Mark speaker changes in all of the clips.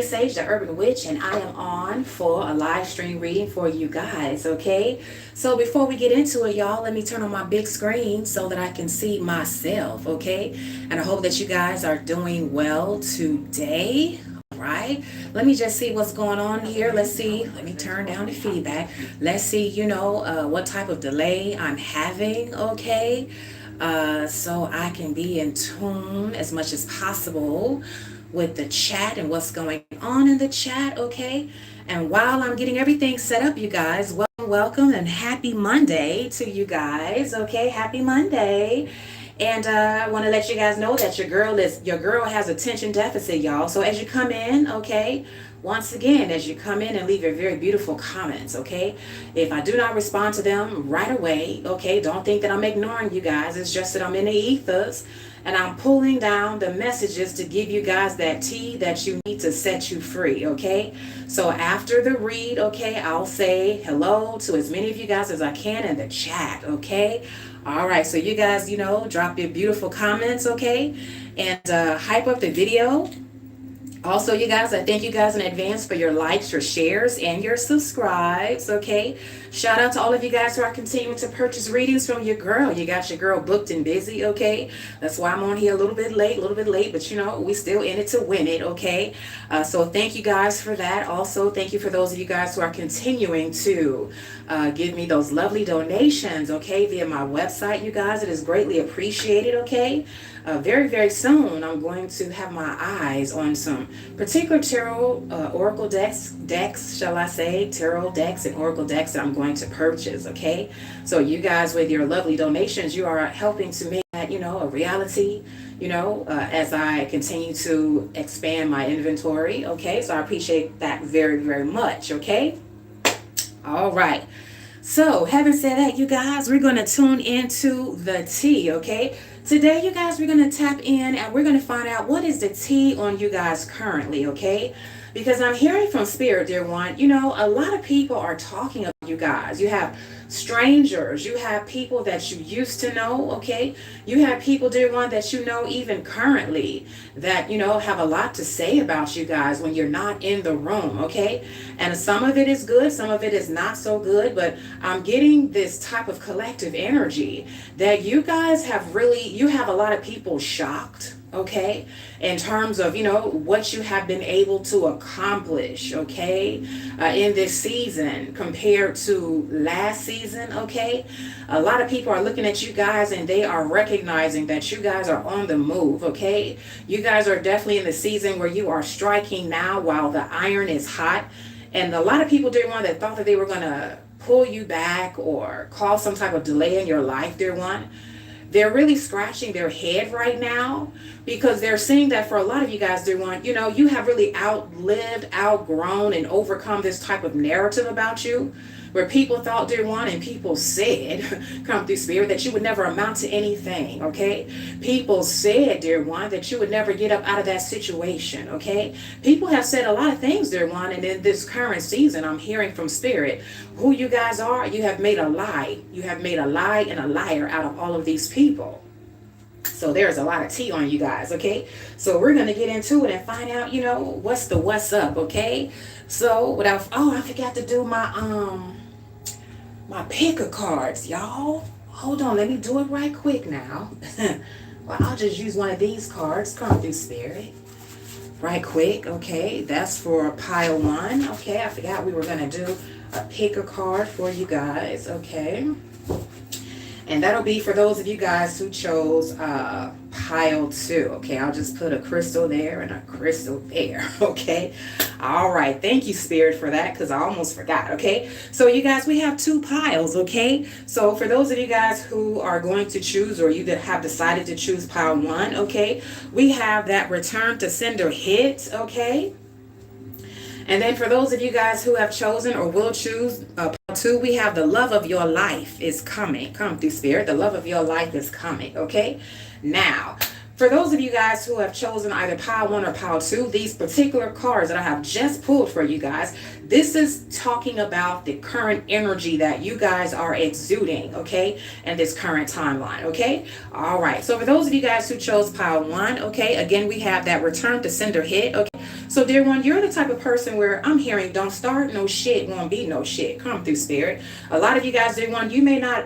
Speaker 1: Sage, the Urban Witch, and I am on for a live stream reading for you guys, okay? So before we get into it, y'all, let me turn on my big screen so that I can see myself, okay? And I hope that you guys are doing well today. All right, let me just see what's going on here. Let's see. Let me turn down the feedback. Let's see, what type of delay I'm having, okay? So I can be in tune as much as possible with the chat and what's going on in the chat, okay? And while I'm getting everything set up, you guys, welcome, and happy Monday to you guys, okay? Happy Monday. And I want to let you guys know that your girl has attention deficit, y'all. So as you come in, okay, once again, as you come in and leave your very beautiful comments, okay, if I do not respond to them right away, okay, don't think that I'm ignoring you guys. It's just that I'm in the ethers and I'm pulling down the messages to give you guys that tea that you need to set you free, okay? So after the read, okay, I'll say hello to as many of you guys as I can in the chat, okay? All right, so you guys, drop your beautiful comments, okay? And hype up the video. Also, you guys, I thank you guys in advance for your likes, your shares, and your subscribes, okay? Shout out to all of you guys who are continuing to purchase readings from your girl. You got your girl booked and busy, okay? That's why I'm on here a little bit late, but we still in it to win it, okay? So thank you guys for that. Also, thank you for those of you guys who are continuing to give me those lovely donations, okay, via my website, you guys. It is greatly appreciated, okay? Very, very soon, I'm going to have my eyes on some particular tarot oracle decks, shall I say, tarot decks and oracle decks that I'm going to purchase, okay? So you guys, with your lovely donations, you are helping to make that, a reality, as I continue to expand my inventory, okay? So I appreciate that very, very much, okay? All right. So, having said that, you guys, we're going to tune into the tea, okay? Today, you guys, we're going to tap in and we're going to find out what is the tea on you guys currently, okay? Because I'm hearing from Spirit, dear one, a lot of people are talking about you guys. You have strangers, you have people that you used to know, okay? You have people, dear one, that you know even currently that, have a lot to say about you guys when you're not in the room, okay? And some of it is good, some of it is not so good, but I'm getting this type of collective energy that you guys you have a lot of people shocked, okay, in terms of what you have been able to accomplish, okay, in this season compared to last season, okay. A lot of people are looking at you guys and they are recognizing that you guys are on the move, okay. You guys are definitely in the season where you are striking now while the iron is hot. And a lot of people, dear one, that thought that they were going to pull you back or cause some type of delay in your life, dear one, they're really scratching their head right now because they're seeing that for a lot of you guys, dear one, you have really outlived, outgrown, and overcome this type of narrative about you where people thought, dear one, and people said, come through Spirit, that you would never amount to anything, okay? People said, dear one, that you would never get up out of that situation, okay? People have said a lot of things, dear one, and in this current season, I'm hearing from Spirit, who you guys are, you have made a lie. You have made a lie and a liar out of all of these people. So there's a lot of tea on you guys, okay? So we're going to get into it and find out, what's up, okay? So I forgot to do my pick of cards, y'all. Hold on, let me do it right quick now. Well, I'll just use one of these cards, come through Spirit. Right quick, okay? That's for pile 1, okay? I forgot we were going to do a pick a card for you guys, okay? And that'll be for those of you guys who chose pile 2. Okay, I'll just put a crystal there and a crystal there. Okay. All right. Thank you, Spirit, for that because I almost forgot. Okay. So you guys, we have 2 piles. Okay. So for those of you guys who are going to choose or you that have decided to choose pile 1, okay, we have that return to sender hit. Okay. And then for those of you guys who have chosen or will choose pile 2, we have the love of your life is coming. Come through Spirit. The love of your life is coming. Okay. Now, for those of you guys who have chosen either pile 1 or pile 2, these particular cards that I have just pulled for you guys, this is talking about the current energy that you guys are exuding, okay, in this current timeline, okay? All right. So for those of you guys who chose pile 1, okay, again, we have that return to sender hit, okay? So, dear one, you're the type of person where I'm hearing don't start no shit, won't be no shit. Come through, spirit. A lot of you guys, dear one, you may not,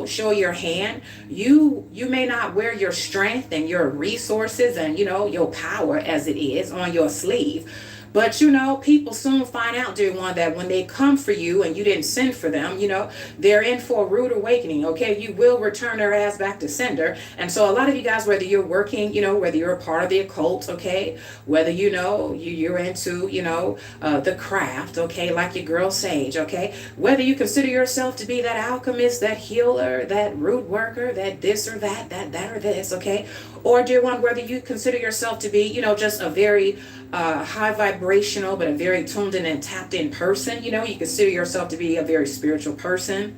Speaker 1: show your hand. You may not wear your strength and your resources and, your power as it is on your sleeve. But people soon find out, dear one, that when they come for you and you didn't send for them, they're in for a rude awakening. Okay, you will return their ass back to sender. And so a lot of you guys, whether you're working, whether you're a part of the occult, okay, whether you're into, the craft, okay, like your girl Sage, okay, whether you consider yourself to be that alchemist, that healer, that root worker, that this or that or this, okay, or dear one, whether you consider yourself to be, just a very high vibrational, but a very tuned in and tapped in person. You consider yourself to be a very spiritual person,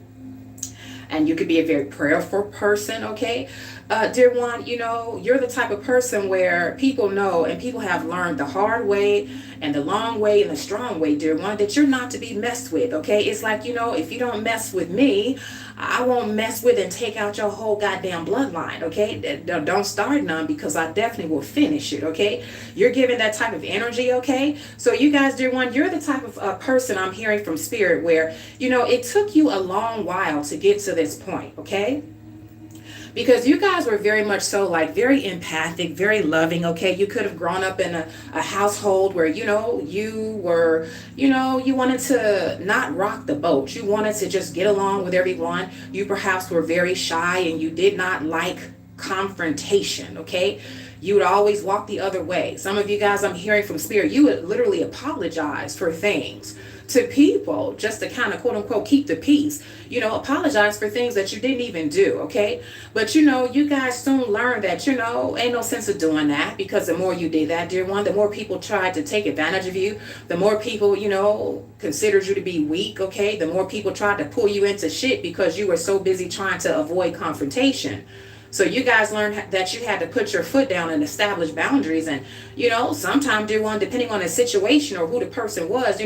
Speaker 1: and you could be a very prayerful person, okay? Dear one, you're the type of person where people know and people have learned the hard way and the long way and the strong way, dear one, that you're not to be messed with, okay? It's like, if you don't mess with me, I won't mess with and take out your whole goddamn bloodline, okay? Don't start none, because I definitely will finish it, okay? You're giving that type of energy, okay? So you guys, dear one, you're the type of person I'm hearing from spirit where, it took you a long while to get to this point, okay? Because you guys were very much so like very empathic, very loving, okay? You could have grown up in a household where, you were, you wanted to not rock the boat. You wanted to just get along with everyone. You perhaps were very shy and you did not like confrontation, okay? You would always walk the other way. Some of you guys, I'm hearing from spirit, you would literally apologize for things to people just to kind of quote unquote keep the peace, apologize for things that you didn't even do, okay? But you guys soon learned that, ain't no sense of doing that, because the more you did that, dear one, the more people tried to take advantage of you, the more people, considered you to be weak, okay? The more people tried to pull you into shit because you were so busy trying to avoid confrontation. So you guys learned that you had to put your foot down and establish boundaries. And, sometimes, dear one, depending on the situation or who the person was,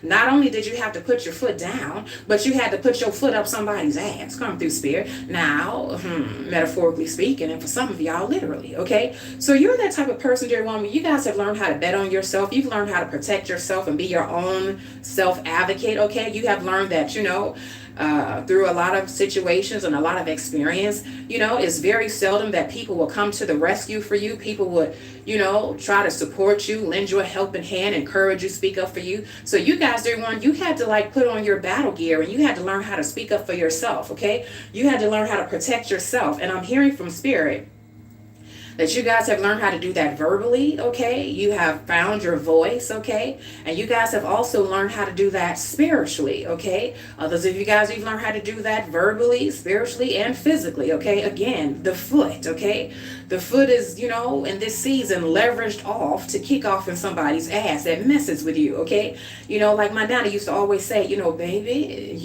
Speaker 1: not only did you have to put your foot down, but you had to put your foot up somebody's ass. Come through, spirit. Now, metaphorically speaking, and for some of y'all, literally, okay? So you're that type of person, dear one, you guys have learned how to bet on yourself. You've learned how to protect yourself and be your own self-advocate, okay? You have learned that, through a lot of situations and a lot of experience, it's very seldom that people will come to the rescue for you. People would, try to support you, lend you a helping hand, encourage you, speak up for you. So you guys, dear one, you had to put on your battle gear and you had to learn how to speak up for yourself, okay? You had to learn how to protect yourself. And I'm hearing from spirit that you guys have learned how to do that verbally, okay? You have found your voice, okay? And you guys have also learned how to do that spiritually, okay? Others of you guys, you've learned how to do that verbally, spiritually, and physically, okay? Again, the foot, okay? The foot is, in this season, leveraged off to kick off in somebody's ass that messes with you, okay? Like my nana used to always say, baby,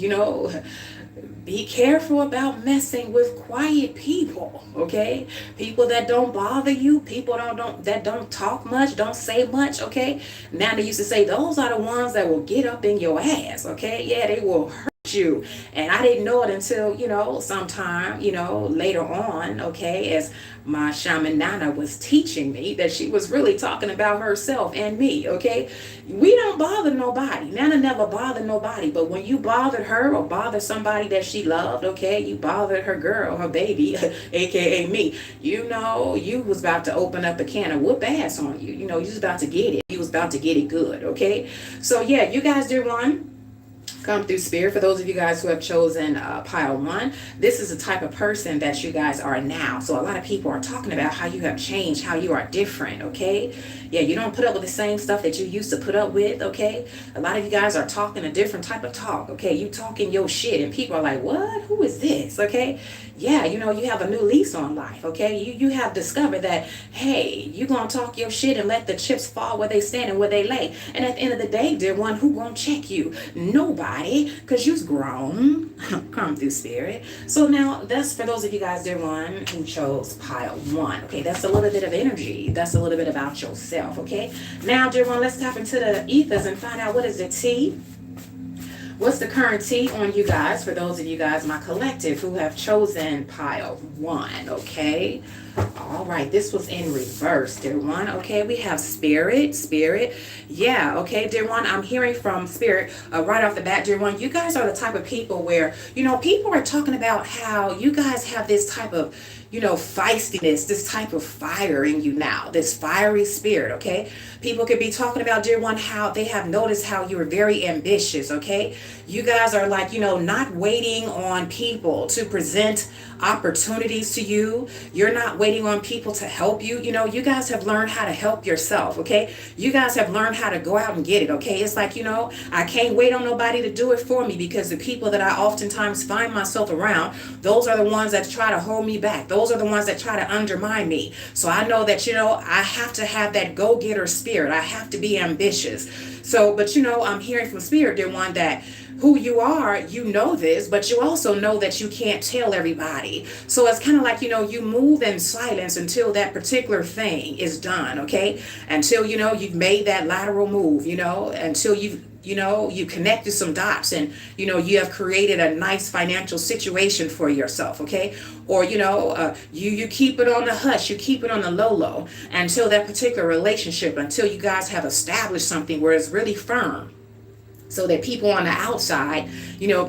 Speaker 1: be careful about messing with quiet people, okay? People that don't bother you, people that don't talk much, don't say much, okay? Now they used to say those are the ones that will get up in your ass, okay? Yeah, they will hurt you. And I didn't know it until, sometime, later on, okay, as my shaman Nana was teaching me that she was really talking about herself and me, okay? We don't bother nobody. Nana never bothered nobody, but when you bothered her or bothered somebody that she loved, okay, you bothered her girl, her baby, aka me, you was about to open up a can of whoop ass on you. You was about to get it. You was about to get it good, okay? So yeah, you guys, dear one, come through, spirit. For those of you guys who have chosen pile 1, this is the type of person that you guys are now. So a lot of people are talking about how you have changed, how you are different, okay? Yeah, you don't put up with the same stuff that you used to put up with, okay? A lot of you guys are talking a different type of talk, okay? You talking your shit and people are like, what? Who is this, okay? Yeah, you have a new lease on life, okay? You have discovered that, hey, you gonna talk your shit and let the chips fall where they stand and where they lay. And at the end of the day, dear one, who gonna check you? Nobody, because you've grown. Come through, spirit. So now, that's for those of you guys, dear one, who chose pile 1, okay? That's a little bit of energy. That's a little bit about yourself, okay? Now, dear one, let's tap into the ethers and find out what is the T. What's the current T on you guys, for those of you guys, my collective, who have chosen pile 1, okay? All right, this was in reverse, dear one. Okay, we have spirit. Yeah, okay, dear one, I'm hearing from spirit right off the bat, dear one. You guys are the type of people where, people are talking about how you guys have this type of, feistiness, this type of fire in you now, this fiery spirit, okay? People could be talking about, dear one, how they have noticed how you're very ambitious, okay? You guys are like, not waiting on people to present opportunities to you. You're not waiting on people to help you. You guys have learned how to help yourself, okay? You guys have learned how to go out and get it, okay? It's like, I can't wait on nobody to do it for me, because the people that I oftentimes find myself around, those are the ones that try to hold me back. Those are the ones that try to undermine me. So I know that, I have to have that go-getter spirit. I have to be ambitious. So, but I'm hearing from spirit, dear one, that who you are, you know this, but you also know that you can't tell everybody. So it's kind of like, you move in silence until that particular thing is done, okay? Until, you've made that lateral move, until you connected some dots, and, you have created a nice financial situation for yourself, okay? Or, you keep it on the hush, you keep it on the low until that particular relationship, until you guys have established something where it's really firm, so that people on the outside,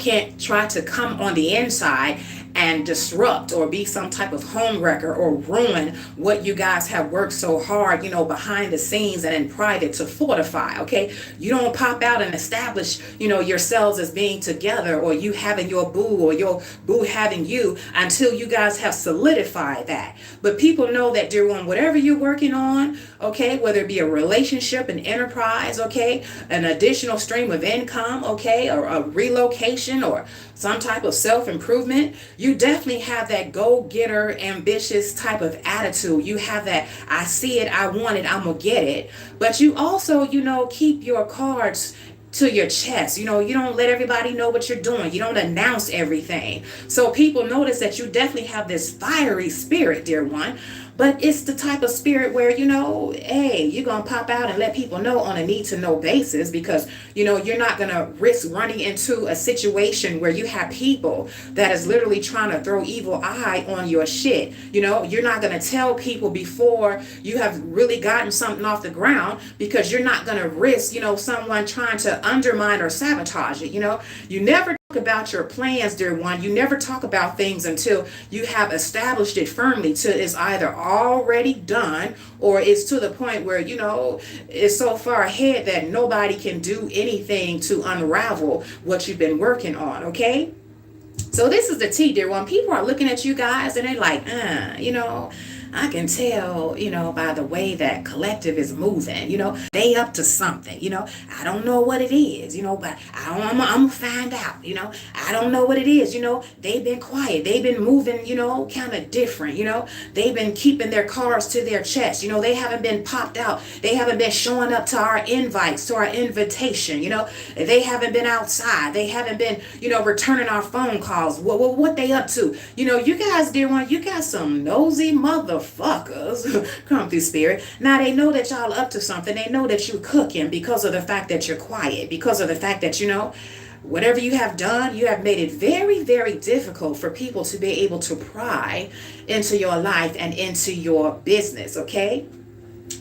Speaker 1: can't try to come on the inside and disrupt or be some type of home wrecker or ruin what you guys have worked so hard, behind the scenes and in private to fortify, okay? You don't pop out and establish, yourselves as being together, or you having your boo or your boo having you, until you guys have solidified that. But people know that, dear one, whatever you're working on, okay, whether it be a relationship, an enterprise, okay, an additional stream of income, okay, or a relocation, or some type of self-improvement, you definitely have that go-getter, ambitious type of attitude. You have that, I see it, I want it, I'm gonna get it. But you also, keep your cards to your chest. You don't let everybody know what you're doing. You don't announce everything. So people notice that you definitely have this fiery spirit, dear one. But it's the type of spirit where, hey, you're going to pop out and let people know on a need to know basis, because, you're not going to risk running into a situation where you have people that is literally trying to throw evil eye on your shit. You're not going to tell people before you have really gotten something off the ground, because you're not going to risk, someone trying to undermine or sabotage it. You never about your plans, dear one. You never talk about things until you have established it firmly, till it's either already done, or it's to the point where it's so far ahead that nobody can do anything to unravel what you've been working on, okay? So this is the tea, dear one. People are looking at you guys and they're like, I can tell, by the way that collective is moving, they up to something, I don't know what it is, but I'm gonna find out, I don't know what it is, they've been quiet, they've been moving, kind of different, they've been keeping their cards to their chest, they haven't been popped out, they haven't been showing up to our invites, to our invitation, they haven't been outside, they haven't been, returning our phone calls. What they up to? You guys, dear one, you got some nosy motherfuckers come through spirit. Now they know that y'all up to something. They know that you're cooking, because of the fact that you're quiet, because of the fact that whatever you have done, you have made it very, very difficult for people to be able to pry into your life and into your business, okay?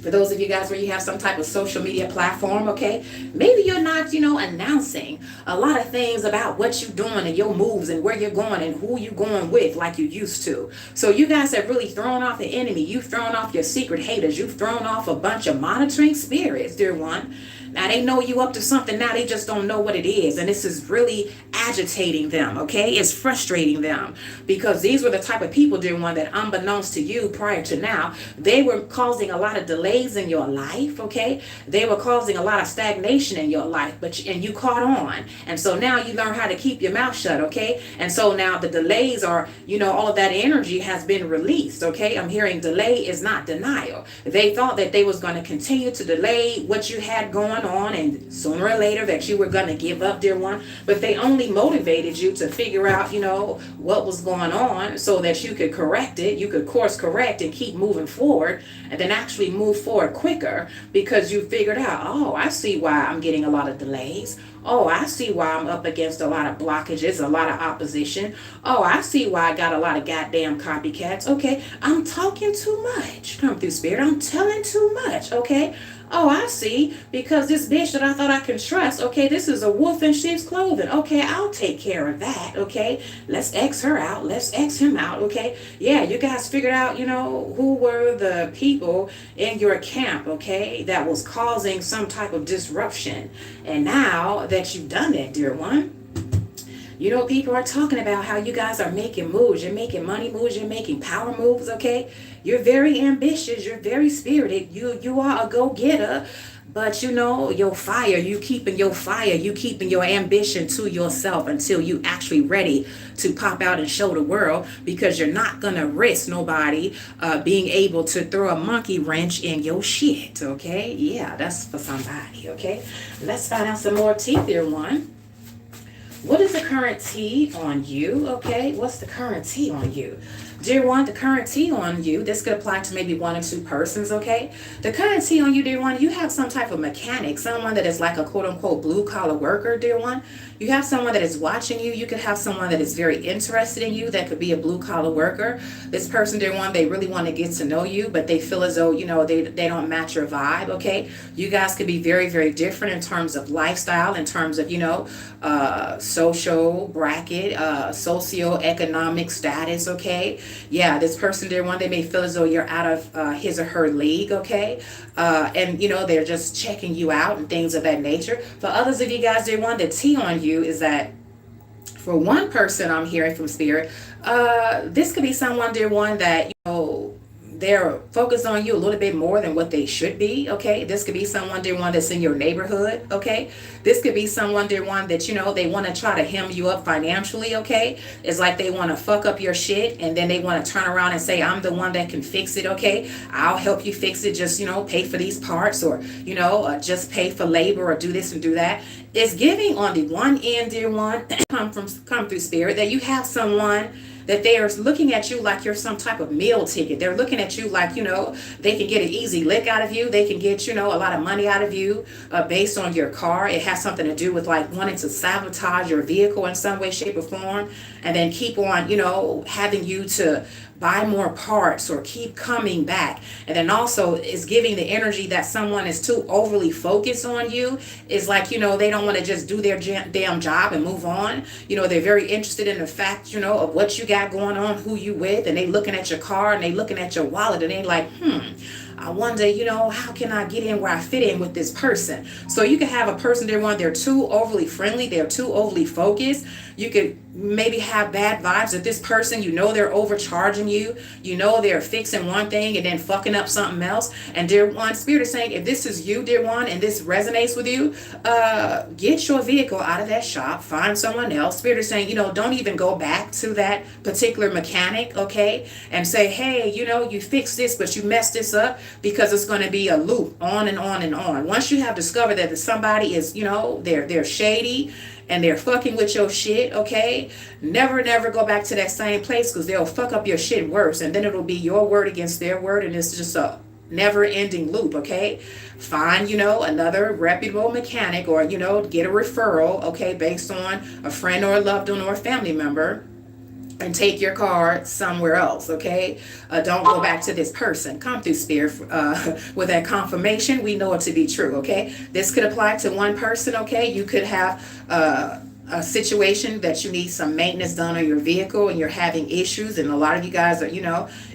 Speaker 1: For those of you guys where you have some type of social media platform, okay, maybe you're not, announcing a lot of things about what you're doing and your moves and where you're going and who you're going with like you used to. So you guys have really thrown off the enemy. You've thrown off your secret haters. You've thrown off a bunch of monitoring spirits, dear one. Now they know you up to something. Now they just don't know what it is. And this is really agitating them, okay? It's frustrating them, because these were the type of people, dear one, that unbeknownst to you prior to now, they were causing a lot of delays in your life, okay? They were causing a lot of stagnation in your life, and you caught on. And so now you learn how to keep your mouth shut, okay? And so now the delays are, all of that energy has been released, okay? I'm hearing delay is not denial. They thought that they was going to continue to delay what you had going on, and sooner or later that you were going to give up, dear one, but they only motivated you to figure out, what was going on so that you could correct it. You could course correct and keep moving forward, and then actually move forward quicker because you figured out, oh, I see why I'm getting a lot of delays. Oh, I see why I'm up against a lot of blockages, a lot of opposition. Oh, I see why I got a lot of goddamn copycats. Okay, I'm talking too much. Come through, Spirit. I'm telling too much. Okay. Oh, I see. Because this bitch that I thought I could trust, okay, this is a wolf in sheep's clothing. Okay, I'll take care of that. Okay, let's X her out. Let's X him out. Okay, yeah, you guys figured out, who were the people in your camp, okay, that was causing some type of disruption. And now that you've done that, dear one, people are talking about how you guys are making moves. You're making money moves. You're making power moves, okay? You're very ambitious. You're very spirited. You are a go-getter. But, your fire, you keeping your fire. You keeping your ambition to yourself until you actually ready to pop out and show the world, because you're not going to risk nobody being able to throw a monkey wrench in your shit, okay? Yeah, that's for somebody, okay? Let's find out some more teeth here, one. What is the current T on you? Okay, what's the current T on you? Dear one, the current T on you, this could apply to maybe one or two persons, okay? The current T on you, dear one, you have some type of mechanic, someone that is like a quote-unquote blue-collar worker, dear one. You have someone that is watching you. You could have someone that is very interested in you that could be a blue-collar worker. This person, dear one, they really want to get to know you, but they feel as though, they don't match your vibe, okay? You guys could be very, very different in terms of lifestyle, in terms of, social bracket, socioeconomic status, okay? Yeah, this person, dear one, they may feel as though you're out of his or her league, okay? And, they're just checking you out and things of that nature. For others of you guys, dear one, the T on you is that for one person I'm hearing from Spirit, this could be someone, dear one, that, they're focused on you a little bit more than what they should be, okay? This could be someone, dear one, that's in your neighborhood, okay? This could be someone, dear one, that, they want to try to hem you up financially, okay? It's like they want to fuck up your shit, and then they want to turn around and say, I'm the one that can fix it, okay? I'll help you fix it, just, pay for these parts, or, just pay for labor, or do this and do that. It's giving on the one end, dear one, come through Spirit, that you have someone that they are looking at you like you're some type of meal ticket. They're looking at you like, they can get an easy lick out of you. They can get, a lot of money out of you based on your car. It has something to do with like wanting to sabotage your vehicle in some way, shape, or form, and then keep on, having you to buy more parts or keep coming back. And then also is giving the energy that someone is too overly focused on you. Is like, they don't want to just do their damn job and move on. They're very interested in the fact, of what you got going on, who you with, and they looking at your car and they looking at your wallet and they like, I wonder, how can I get in where I fit in with this person? So you can have a person, they're too overly friendly, they're too overly focused. You could maybe have bad vibes with this person. They're overcharging you. They're fixing one thing and then fucking up something else. And dear one, Spirit is saying, if this is you, dear one, and this resonates with you, get your vehicle out of that shop, find someone else. Spirit is saying, don't even go back to that particular mechanic, okay? And say, hey, you fixed this, but you messed this up, because it's going to be a loop on and on and on. Once you have discovered that somebody is, they're shady, and they're fucking with your shit, okay? Never go back to that same place, because they'll fuck up your shit worse. And then it'll be your word against their word, and it's just a never-ending loop, okay? Find, another reputable mechanic, or, get a referral, okay, based on a friend or a loved one or a family member, and take your car somewhere else, okay? Don't go back to this person. Come through, Spirit, with that confirmation. We know it to be true, okay? This could apply to one person, okay? You could have a situation that you need some maintenance done on your vehicle and you're having issues, and a lot of you guys are,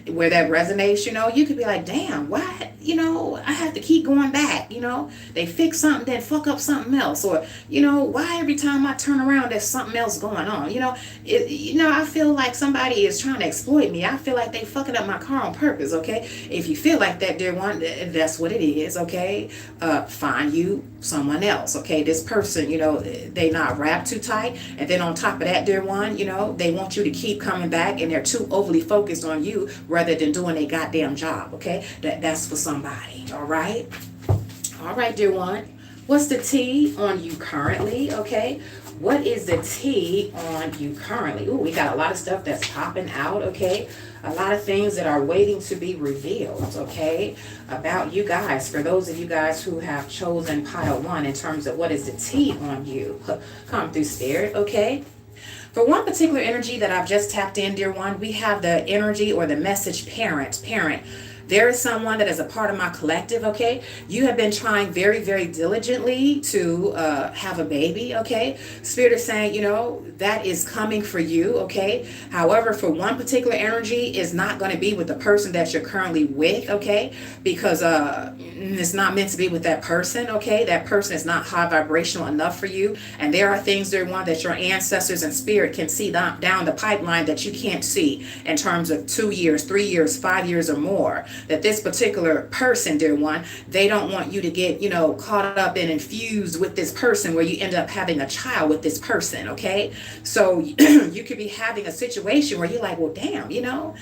Speaker 1: where that resonates, you could be like, damn, why, I have to keep going back, they fix something, then fuck up something else, or, why every time I turn around, there's something else going on, I feel like somebody is trying to exploit me. I feel like they fucking up my car on purpose, okay? If you feel like that, dear one, that's what it is, okay? Find you someone else, okay? This person, they not wrapped too tight, and then on top of that, dear one, they want you to keep coming back, and they're too overly focused on you rather than doing a goddamn job, okay? That's for somebody, all right? All right, dear one. What's the T on you currently? Okay. What is the T on you currently? Ooh, we got a lot of stuff that's popping out. Okay. A lot of things that are waiting to be revealed. Okay. About you guys. For those of you guys who have chosen pile 1 in terms of what is the T on you. Come through spirit. Okay. For one particular energy that I've just tapped in, dear one, we have the energy or the message parent. There is someone that is a part of my collective, okay? You have been trying very, very diligently to have a baby, okay? Spirit is saying, you know, that is coming for you, okay? However, for one particular energy, is not going to be with the person that you're currently with, okay? Because it's not meant to be with that person, okay? That person is not high vibrational enough for you. And there are things, dear one, that your ancestors and spirit can see down the pipeline that you can't see in terms of 2 years, 3 years, 5 years or more. That this particular person, dear one, they don't want you to get, you know, caught up and infused with this person where you end up having a child with this person, okay? So you could be having a situation where you're like, well, damn, you know,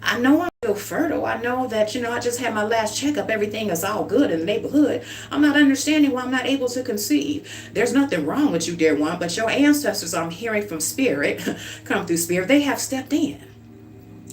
Speaker 1: I know I'm still fertile. I know that, you know, I just had my last checkup. Everything is all good in the neighborhood. I'm not understanding why I'm not able to conceive. There's nothing wrong with you, dear one, but your ancestors, I'm hearing from spirit, come through spirit, they have stepped in.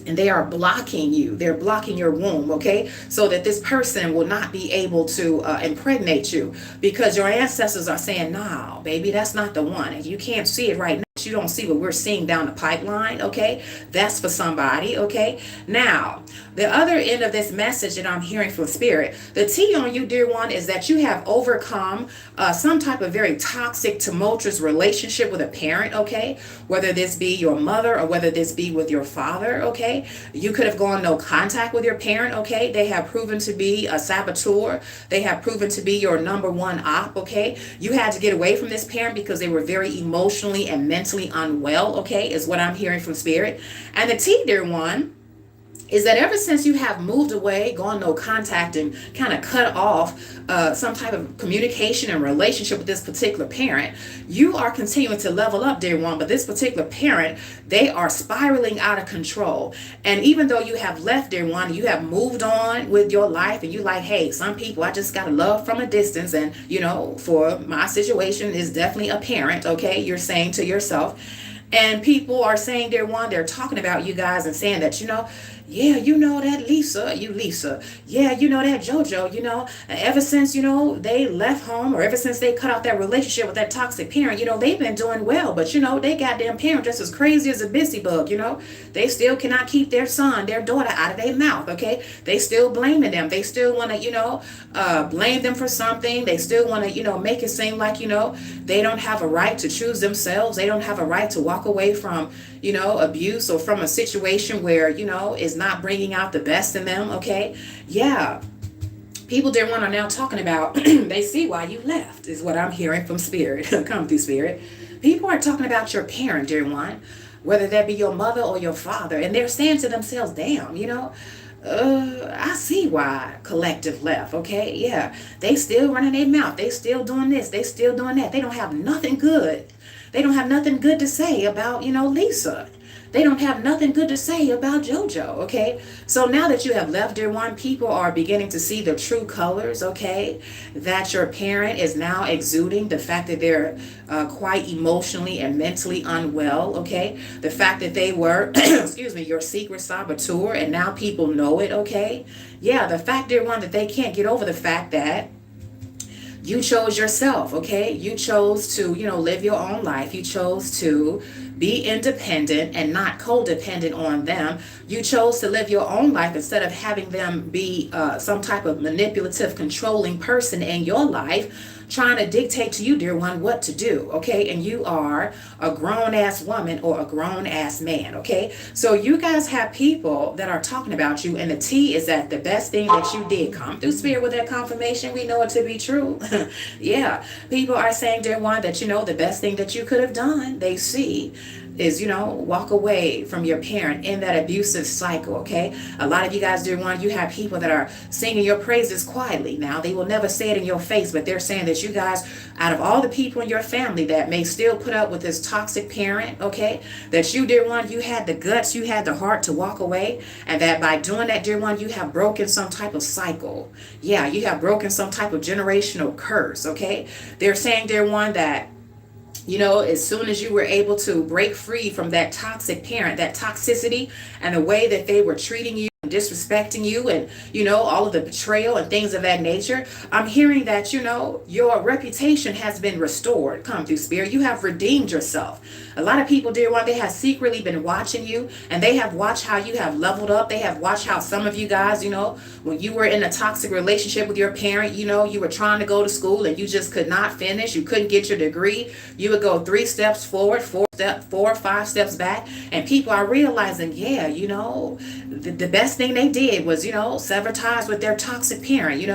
Speaker 1: And they are blocking you. They're blocking your womb, okay? So that this person will not be able to impregnate you. Because your ancestors are saying, nah, baby, that's not the one. And you can't see it right now. You don't see what we're seeing down the pipeline, okay? That's for somebody, okay? Now, the other end of this message that I'm hearing from spirit, the T on you, dear one, is that you have overcome some type of very toxic, tumultuous relationship with a parent, okay? Whether this be your mother or whether this be with your father, okay? You could have gone no contact with your parent, okay? They have proven to be a saboteur. They have proven to be your number one op, okay? You had to get away from this parent because they were very emotionally and mentally unwell, okay, is what I'm hearing from spirit. And the T, dear one, is that ever since you have moved away, gone no contact, and kind of cut off some type of communication and relationship with this particular parent, you are continuing to level up, dear one. But this particular parent, they are spiraling out of control. And even though you have left, dear one, you have moved on with your life, and you like, hey, some people I just gotta love from a distance. And, you know, for my situation is definitely a parent, okay, you're saying to yourself. And people are saying, dear one, they're talking about you guys and saying that, you know, yeah, you know that Lisa, yeah, you know that JoJo, you know, ever since, you know, they left home or ever since they cut off that relationship with that toxic parent, you know, they've been doing well, but, you know, they goddamn parent just as crazy as a busy bug, you know, they still cannot keep their son, their daughter out of their mouth, okay? They still blaming them. They still want to, you know, blame them for something. They still want to, you know, make it seem like, you know, they don't have a right to choose themselves. They don't have a right to walk away from, you know, abuse or from a situation where, you know, is not bringing out the best in them, okay? Yeah. People, dear one, are now talking about, they see why you left, is what I'm hearing from spirit. Come through spirit. People are talking about your parent, dear one, whether that be your mother or your father, and they're saying to themselves, damn, you know, I see why collective left, okay? Yeah, they still running their mouth. They still doing this. They still doing that. They don't have nothing good. They don't have nothing good to say about, you know, Lisa. They don't have nothing good to say about JoJo, okay? So now that you have left, dear one, people are beginning to see the true colors, okay? That your parent is now exuding, the fact that they're quite emotionally and mentally unwell, okay? The fact that they were, excuse me, your secret saboteur, and now people know it, okay? Yeah, the fact, dear one, that they can't get over the fact that you chose yourself, okay? You chose to, you know, live your own life. You chose to be independent and not codependent on them. You chose to live your own life instead of having them be some type of manipulative, controlling person in your life, trying to dictate to you, dear one, what to do, okay? And you are a grown-ass woman or a grown-ass man, okay? So you guys have people that are talking about you, and the T is that the best thing that you did. Come through spirit with that confirmation. We know it to be true. Yeah. People are saying, dear one, that, you know, the best thing that you could have done, they see, is, walk away from your parent in that abusive cycle, okay? A lot of you guys, dear one, you have people that are singing your praises quietly. Now, they will never say it in your face, but they're saying that you guys, out of all the people in your family that may still put up with this toxic parent, okay, that you, dear one, you had the guts, you had the heart to walk away, and that by doing that, dear one, you have broken some type of cycle. Yeah, you have broken some type of generational curse, okay? They're saying, dear one, that as soon as you were able to break free from that toxic parent, that toxicity, and the way that they were treating you, disrespecting you, and all of the betrayal and things of that nature, I'm hearing that your reputation has been restored. Come through, spirit, you have redeemed yourself. A lot of people, dear one, they have secretly been watching you, and they have watched how you have leveled up. They have watched how some of you guys, when you were in a toxic relationship with your parent, you were trying to go to school and you just could not finish, you couldn't get your degree, you would go 3 steps forward, 4 or 5 steps back, and people are realizing, the best thing they did was, sever ties with their toxic parent.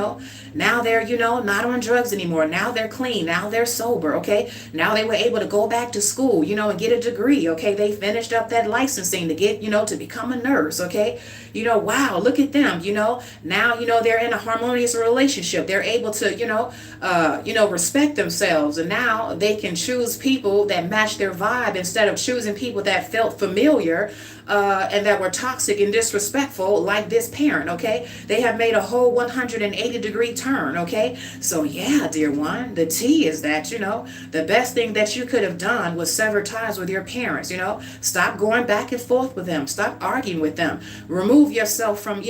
Speaker 1: Now they're, not on drugs anymore. Now they're clean. Now they're sober. Okay. Now they were able to go back to school, and get a degree. Okay. They finished up that licensing to get, to become a nurse. Okay. Wow, look at them, now, they're in a harmonious relationship. They're able to, respect themselves. And now they can choose people that match their vibe instead of choosing people that felt familiar and that were toxic and disrespectful like this parent, okay? They have made a whole 180-degree turn, okay? So yeah, dear one, the T is that, the best thing that you could have done was sever ties with your parents, Stop going back and forth with them. Stop arguing with them. Remove yourself from,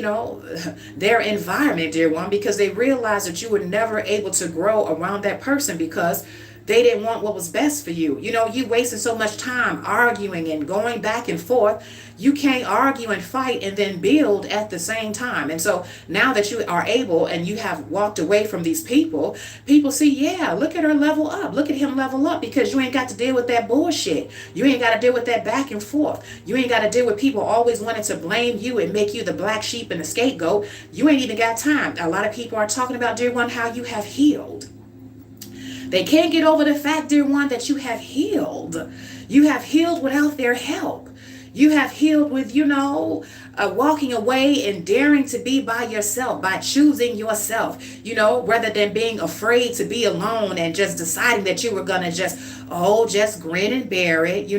Speaker 1: their environment, dear one, because they realized that you were never able to grow around that person because they didn't want what was best for you. You wasted so much time arguing and going back and forth. You can't argue and fight and then build at the same time. And so now that you are able and you have walked away from these people see, yeah, look at her level up. Look at him level up, because you ain't got to deal with that bullshit. You ain't got to deal with that back and forth. You ain't got to deal with people always wanting to blame you and make you the black sheep and the scapegoat. You ain't even got time. A lot of people are talking about, dear one, how you have healed. They can't get over the fact, dear one, that you have healed. You have healed without their help. You have healed with, walking away and daring to be by yourself, by choosing yourself, rather than being afraid to be alone and just deciding that you were going to just grin and bear it.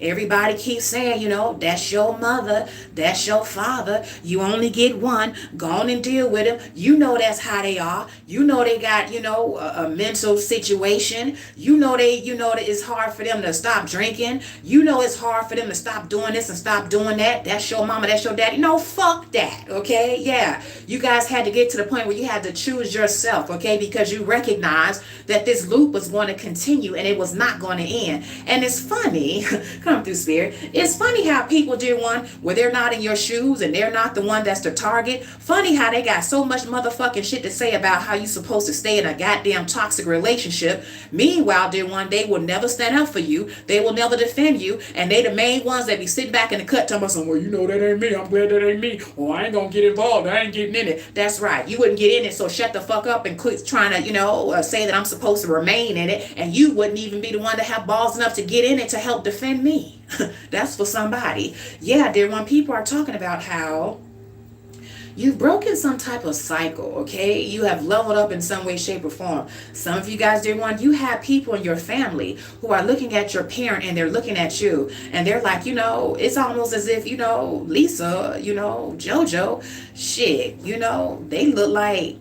Speaker 1: Everybody keeps saying, that's your mother, that's your father. You only get one. Go on and deal with them. That's how they are. They got, a mental situation. That it's hard for them to stop drinking. It's hard for them to stop doing this and stop doing that. That's your mama, that's your daddy. No, fuck that. Okay. Yeah. You guys had to get to the point where you had to choose yourself. Okay. Because you recognized that this loop was going to continue and it was not going to end. And it's funny, come through, spirit. It's funny how people, dear one, where they're not in your shoes and they're not the one that's the target. Funny how they got so much motherfucking shit to say about how you supposed to stay in a goddamn toxic relationship. Meanwhile, dear one, they will never stand up for you. They will never defend you. And they the main ones that be sitting back in the cut talking about some, well, that ain't me. I'm glad that ain't me. Or I ain't gonna get involved. I ain't getting in it. That's right. You wouldn't get in it, so shut the fuck up and quit trying to, say that I'm supposed to remain in it. And you wouldn't even be the one to have balls enough to get in it to help defend me. That's for somebody. Yeah, dear one, people are talking about how you've broken some type of cycle, okay? You have leveled up in some way, shape, or form. Some of you guys, dear one, you have people in your family who are looking at your parent and they're looking at you and they're like, it's almost as if, Lisa, JoJo, shit, they look like,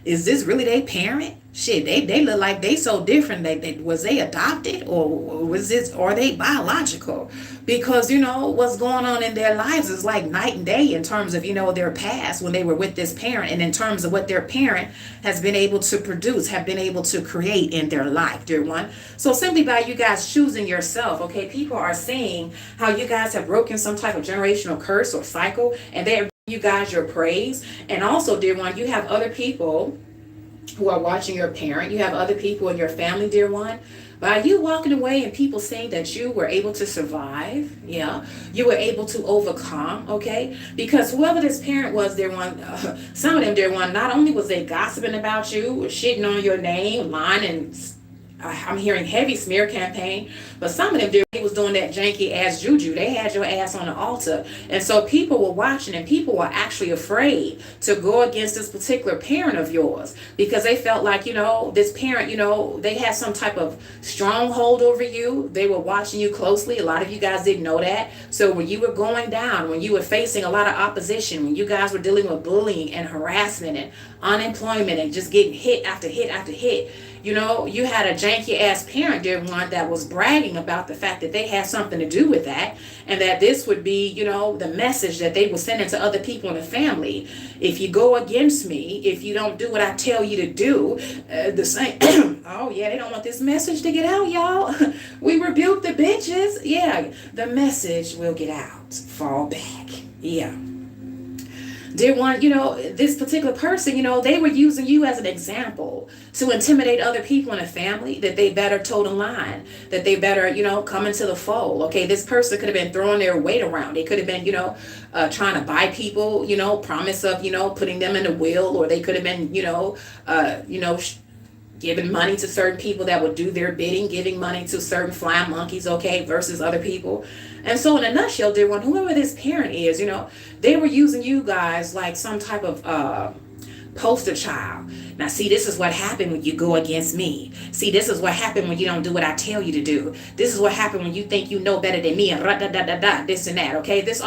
Speaker 1: is this really their parent? Shit, they look like they so different. Was they adopted or are they biological? Because, what's going on in their lives is like night and day in terms of, their past when they were with this parent and in terms of what their parent has been able to produce, have been able to create in their life, dear one. So simply by you guys choosing yourself, okay, people are seeing how you guys have broken some type of generational curse or cycle, and they're giving you guys your praise. And also, dear one, you have other people who are watching your parent. You have other people in your family, dear one. By you walking away and people saying that you were able to survive, yeah, you were able to overcome, okay? Because whoever this parent was, dear one, some of them, dear one, not only was they gossiping about you, shitting on your name, lying and I'm hearing heavy smear campaign, but some of them did. He was doing that janky ass juju. They had your ass on the altar, and so people were watching, and people were actually afraid to go against this particular parent of yours because they felt like, this parent, they had some type of stronghold over you. They were watching you closely. A lot of you guys didn't know that. So when you were going down, when you were facing a lot of opposition, when you guys were dealing with bullying and harassment and unemployment and just getting hit after hit after hit, you had a janky ass parent, dear one, that was bragging about the fact that they had something to do with that, and that this would be, the message that they were sending to other people in the family. If you go against me, if you don't do what I tell you to do, the same. Oh yeah, they don't want this message to get out, y'all. We rebuke the bitches. Yeah, the message will get out. Fall back. Yeah. Dear one, this particular person, they were using you as an example to intimidate other people in a family, that they better toe the line, that they better, come into the fold. Okay, this person could have been throwing their weight around. They could have been, trying to buy people, promise of, putting them in the will, or they could have been, giving money to certain people that would do their bidding, giving money to certain flying monkeys, okay, versus other people. And so in a nutshell, dear one, whoever this parent is, they were using you guys like some type of poster child. Now, see, this is what happened when you go against me. See, this is what happened when you don't do what I tell you to do. This is what happened when you think you know better than me, and this and that, okay? This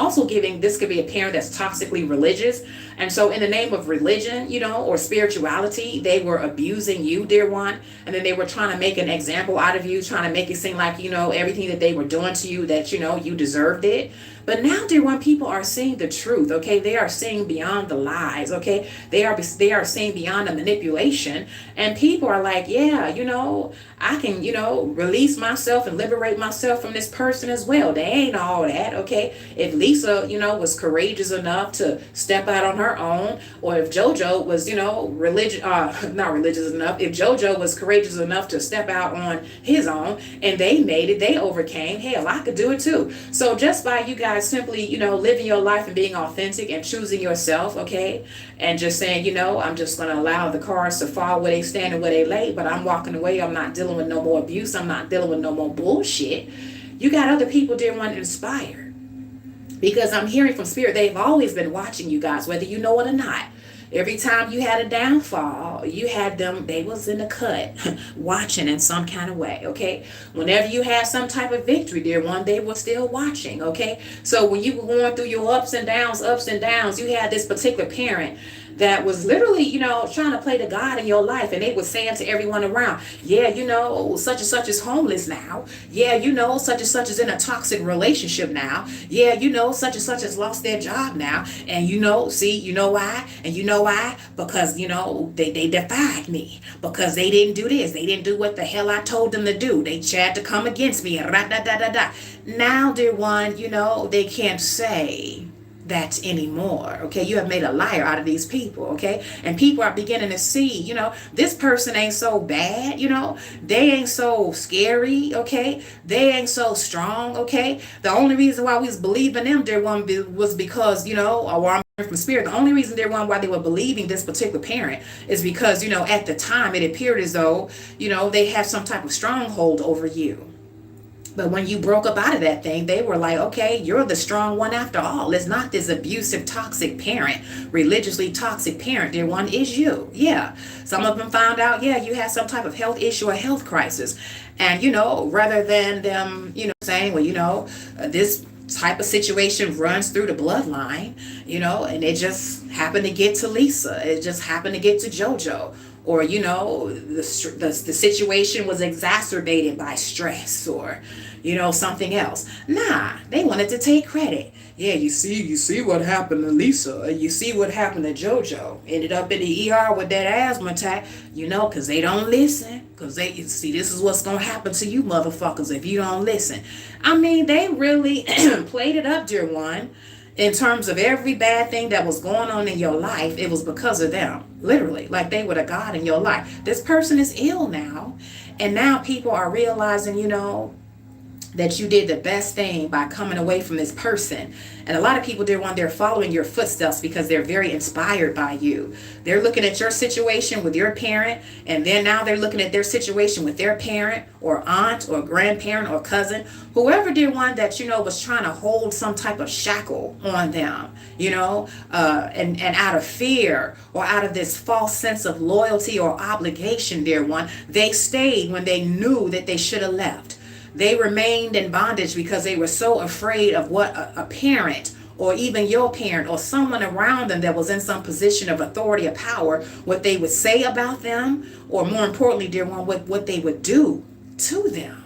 Speaker 1: could be a parent that's toxically religious. And so in the name of religion, or spirituality, they were abusing you, dear one. And then they were trying to make an example out of you, trying to make it seem like, everything that they were doing to you, that, you deserved it. But now, dear one, people are seeing the truth, okay? They are seeing beyond the lies, okay? They are seeing beyond the manipulation. And people are like, yeah, I can, release myself and liberate myself from this person as well. They ain't all that, okay? If Lisa, was courageous enough to step out on her own, or if JoJo was, not religious enough, if JoJo was courageous enough to step out on his own and they made it, they overcame, hell, I could do it too. So just by you guys simply, living your life and being authentic and choosing yourself, okay, and just saying, I'm just going to allow the cards to fall where they stand and where they lay, but I'm walking away. I'm not dealing with no more abuse. I'm not dealing with no more bullshit. You got other people, dear one, inspired, because I'm hearing from spirit, they've always been watching you guys, whether you know it or not. Every time you had a downfall, you had them, they was in the cut, watching in some kind of way, okay? Whenever you had some type of victory, dear one, they were still watching, okay? So when you were going through your ups and downs, you had this particular parent that was literally, trying to play the God in your life. And they were saying to everyone around, yeah, such and such is homeless now. Yeah, such and such is in a toxic relationship now. Yeah, such and such has lost their job now. And see, you know why? And you know why? Because, they defied me. Because they didn't do this. They didn't do what the hell I told them to do. They tried to come against me. And Now, dear one, they can't say that anymore, okay? You have made a liar out of these people, okay? And people are beginning to see, this person ain't so bad, they ain't so scary, okay? They ain't so strong, okay? The only reason why we was believing them, dear one, was because, or I'm from spirit, the only reason, dear one, why they were believing this particular parent is because, at the time it appeared as though, they had some type of stronghold over you. But when you broke up out of that thing, they were like, okay, you're the strong one after all. It's not this abusive, toxic parent, religiously toxic parent. Dear one, is you. Yeah. Some of them found out, yeah, you had some type of health issue or health crisis. And, rather than them, saying, well, this type of situation runs through the bloodline, and it just happened to get to Lisa. It just happened to get to JoJo. Or, the situation was exacerbated by stress or, something else. Nah, they wanted to take credit. Yeah, you see what happened to Lisa. And you see what happened to JoJo. Ended up in the ER with that asthma attack, because they don't listen. Because they see, this is what's going to happen to you motherfuckers if you don't listen. I mean, they really played it up, dear one. In terms of every bad thing that was going on in your life, it was because of them. Literally, like they were the God in your life. This person is ill now. And now people are realizing, that you did the best thing by coming away from this person. And a lot of people, dear one, they're following your footsteps because they're very inspired by you. They're looking at your situation with your parent, and then now they're looking at their situation with their parent or aunt or grandparent or cousin, whoever, dear one, that was trying to hold some type of shackle on them, and out of fear or out of this false sense of loyalty or obligation, dear one, they stayed when they knew that they should have left. They remained in bondage because they were so afraid of what a parent or even your parent or someone around them that was in some position of authority or power, what they would say about them, or more importantly, dear one, what they would do to them.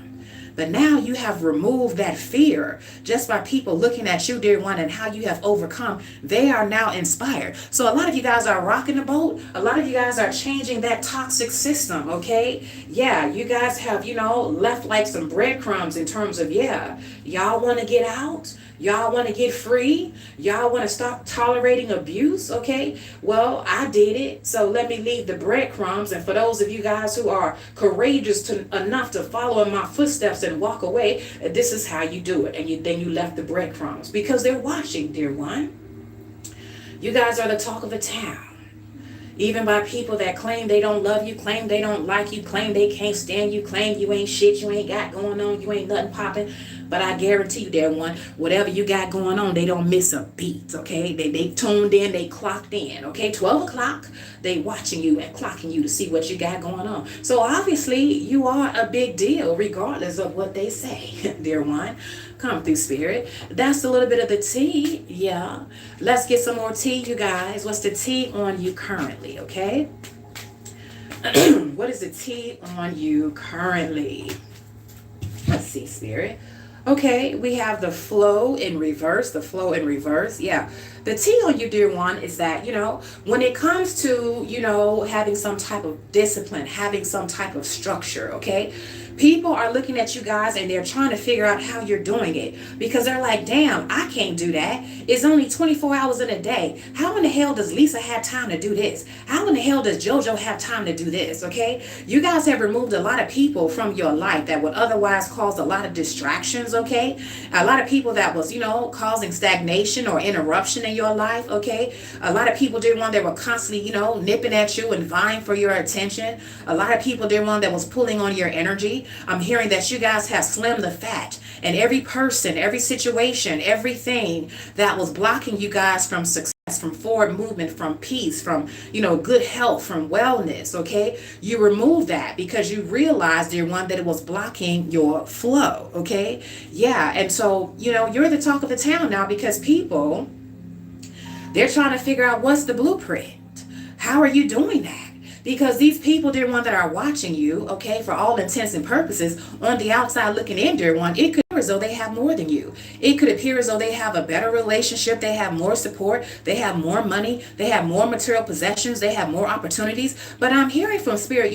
Speaker 1: But now you have removed that fear just by people looking at you, dear one, and how you have overcome. They are now inspired. So a lot of you guys are rocking the boat. A lot of you guys are changing that toxic system, okay? Yeah, you guys have, left like some breadcrumbs in terms of, y'all want to get out. Y'all want to get free. Y'all want to stop tolerating abuse, okay? Well, I did it, so let me leave the breadcrumbs. And for those of you guys who are courageous enough to follow in my footsteps and walk away, this is how you do it. And then you left the breadcrumbs because they're watching, dear one. You guys are the talk of the town. Even by people that claim they don't love you, claim they don't like you, claim they can't stand you, claim you ain't shit, you ain't got going on, you ain't nothing popping. But I guarantee you, dear one, whatever you got going on, they don't miss a beat, okay? They tuned in, they clocked in, okay? 12 o'clock, they watching you and clocking you to see what you got going on. So obviously, you are a big deal, regardless of what they say, dear one. Come through, spirit. That's a little bit of the tea. Yeah. Let's get some more tea, you guys. What's the tea on you currently, okay? What is the tea on you currently? Let's see, spirit. Okay, we have the flow in reverse, Yeah, the tea on you, dear one, is that, when it comes to, having some type of discipline, having some type of structure, okay? People are looking at you guys and they're trying to figure out how you're doing it because they're like, damn, I can't do that. It's only 24 hours in a day. How in the hell does Lisa have time to do this? How in the hell does JoJo have time to do this? Okay. You guys have removed a lot of people from your life that would otherwise cause a lot of distractions. Okay. A lot of people that was, causing stagnation or interruption in your life. Okay. A lot of people did one that were constantly, nipping at you and vying for your attention. A lot of people did one that was pulling on your energy. I'm hearing that you guys have slimmed the fat, and every person, every situation, everything that was blocking you guys from success, from forward movement, from peace, from, good health, from wellness, okay? You remove that because you realized, dear one, that it was blocking your flow, okay? Yeah, and so, you're the talk of the town now because people, they're trying to figure out what's the blueprint. How are you doing that? Because these people, dear one, that are watching you, okay, for all intents and purposes, on the outside looking in, dear one, it could appear as though they have more than you. It could appear as though they have a better relationship, they have more support, they have more money, they have more material possessions, they have more opportunities. But I'm hearing from spirit,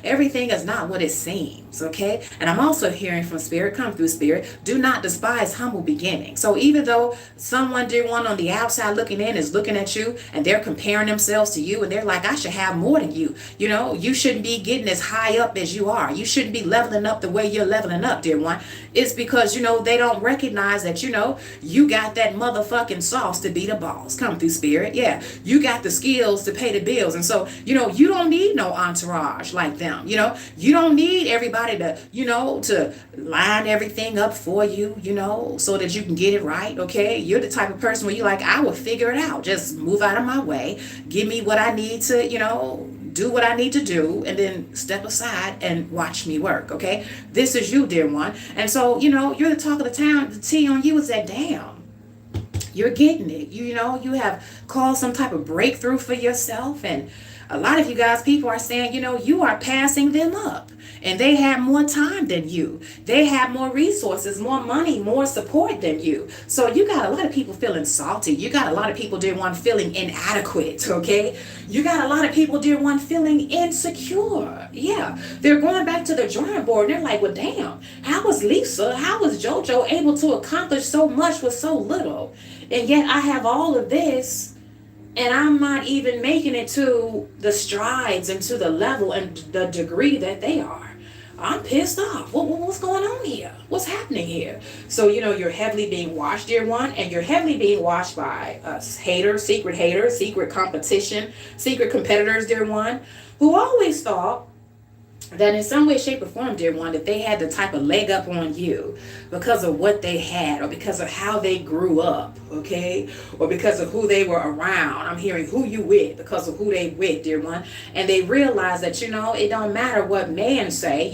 Speaker 1: everything is not what it seems, okay? And I'm also hearing from spirit, come through spirit, do not despise humble beginnings. So even though someone, dear one, on the outside looking in is looking at you and they're comparing themselves to you and they're like, I should have more than you. You shouldn't be getting as high up as you are. You shouldn't be leveling up the way you're leveling up, dear one. It's because, they don't recognize that, you got that motherfucking sauce to be the boss. Come through spirit. Yeah. You got the skills to pay the bills. And so, you don't need no entourage like them. You don't need everybody to, to line everything up for you, so that you can get it right. Okay. You're the type of person where you're like, I will figure it out. Just move out of my way. Give me what I need to, do what I need to do, and then step aside and watch me work, okay? This is you, dear one. And so, you're the talk of the town. The tea on you is that, damn, you're getting it. You have caused some type of breakthrough for yourself. And a lot of you guys, people are saying, you are passing them up. And they have more time than you. They have more resources, more money, more support than you. So you got a lot of people feeling salty. You got a lot of people, dear one, feeling inadequate, okay? You got a lot of people, dear one, feeling insecure. Yeah, they're going back to the drawing board. And they're like, well, damn, how was Lisa, how was JoJo able to accomplish so much with so little? And yet I have all of this, and I'm not even making it to the strides and to the level and the degree that they are. I'm pissed off. What's going on here? What's happening here? So, you're heavily being watched, dear one, and you're heavily being watched by haters, secret competition, secret competitors, dear one, who always thought that in some way, shape, or form, dear one, that they had the type of leg up on you because of what they had or because of how they grew up, okay? Or because of who they were around. I'm hearing who you with because of who they with, dear one. And they realize that, it don't matter what man say,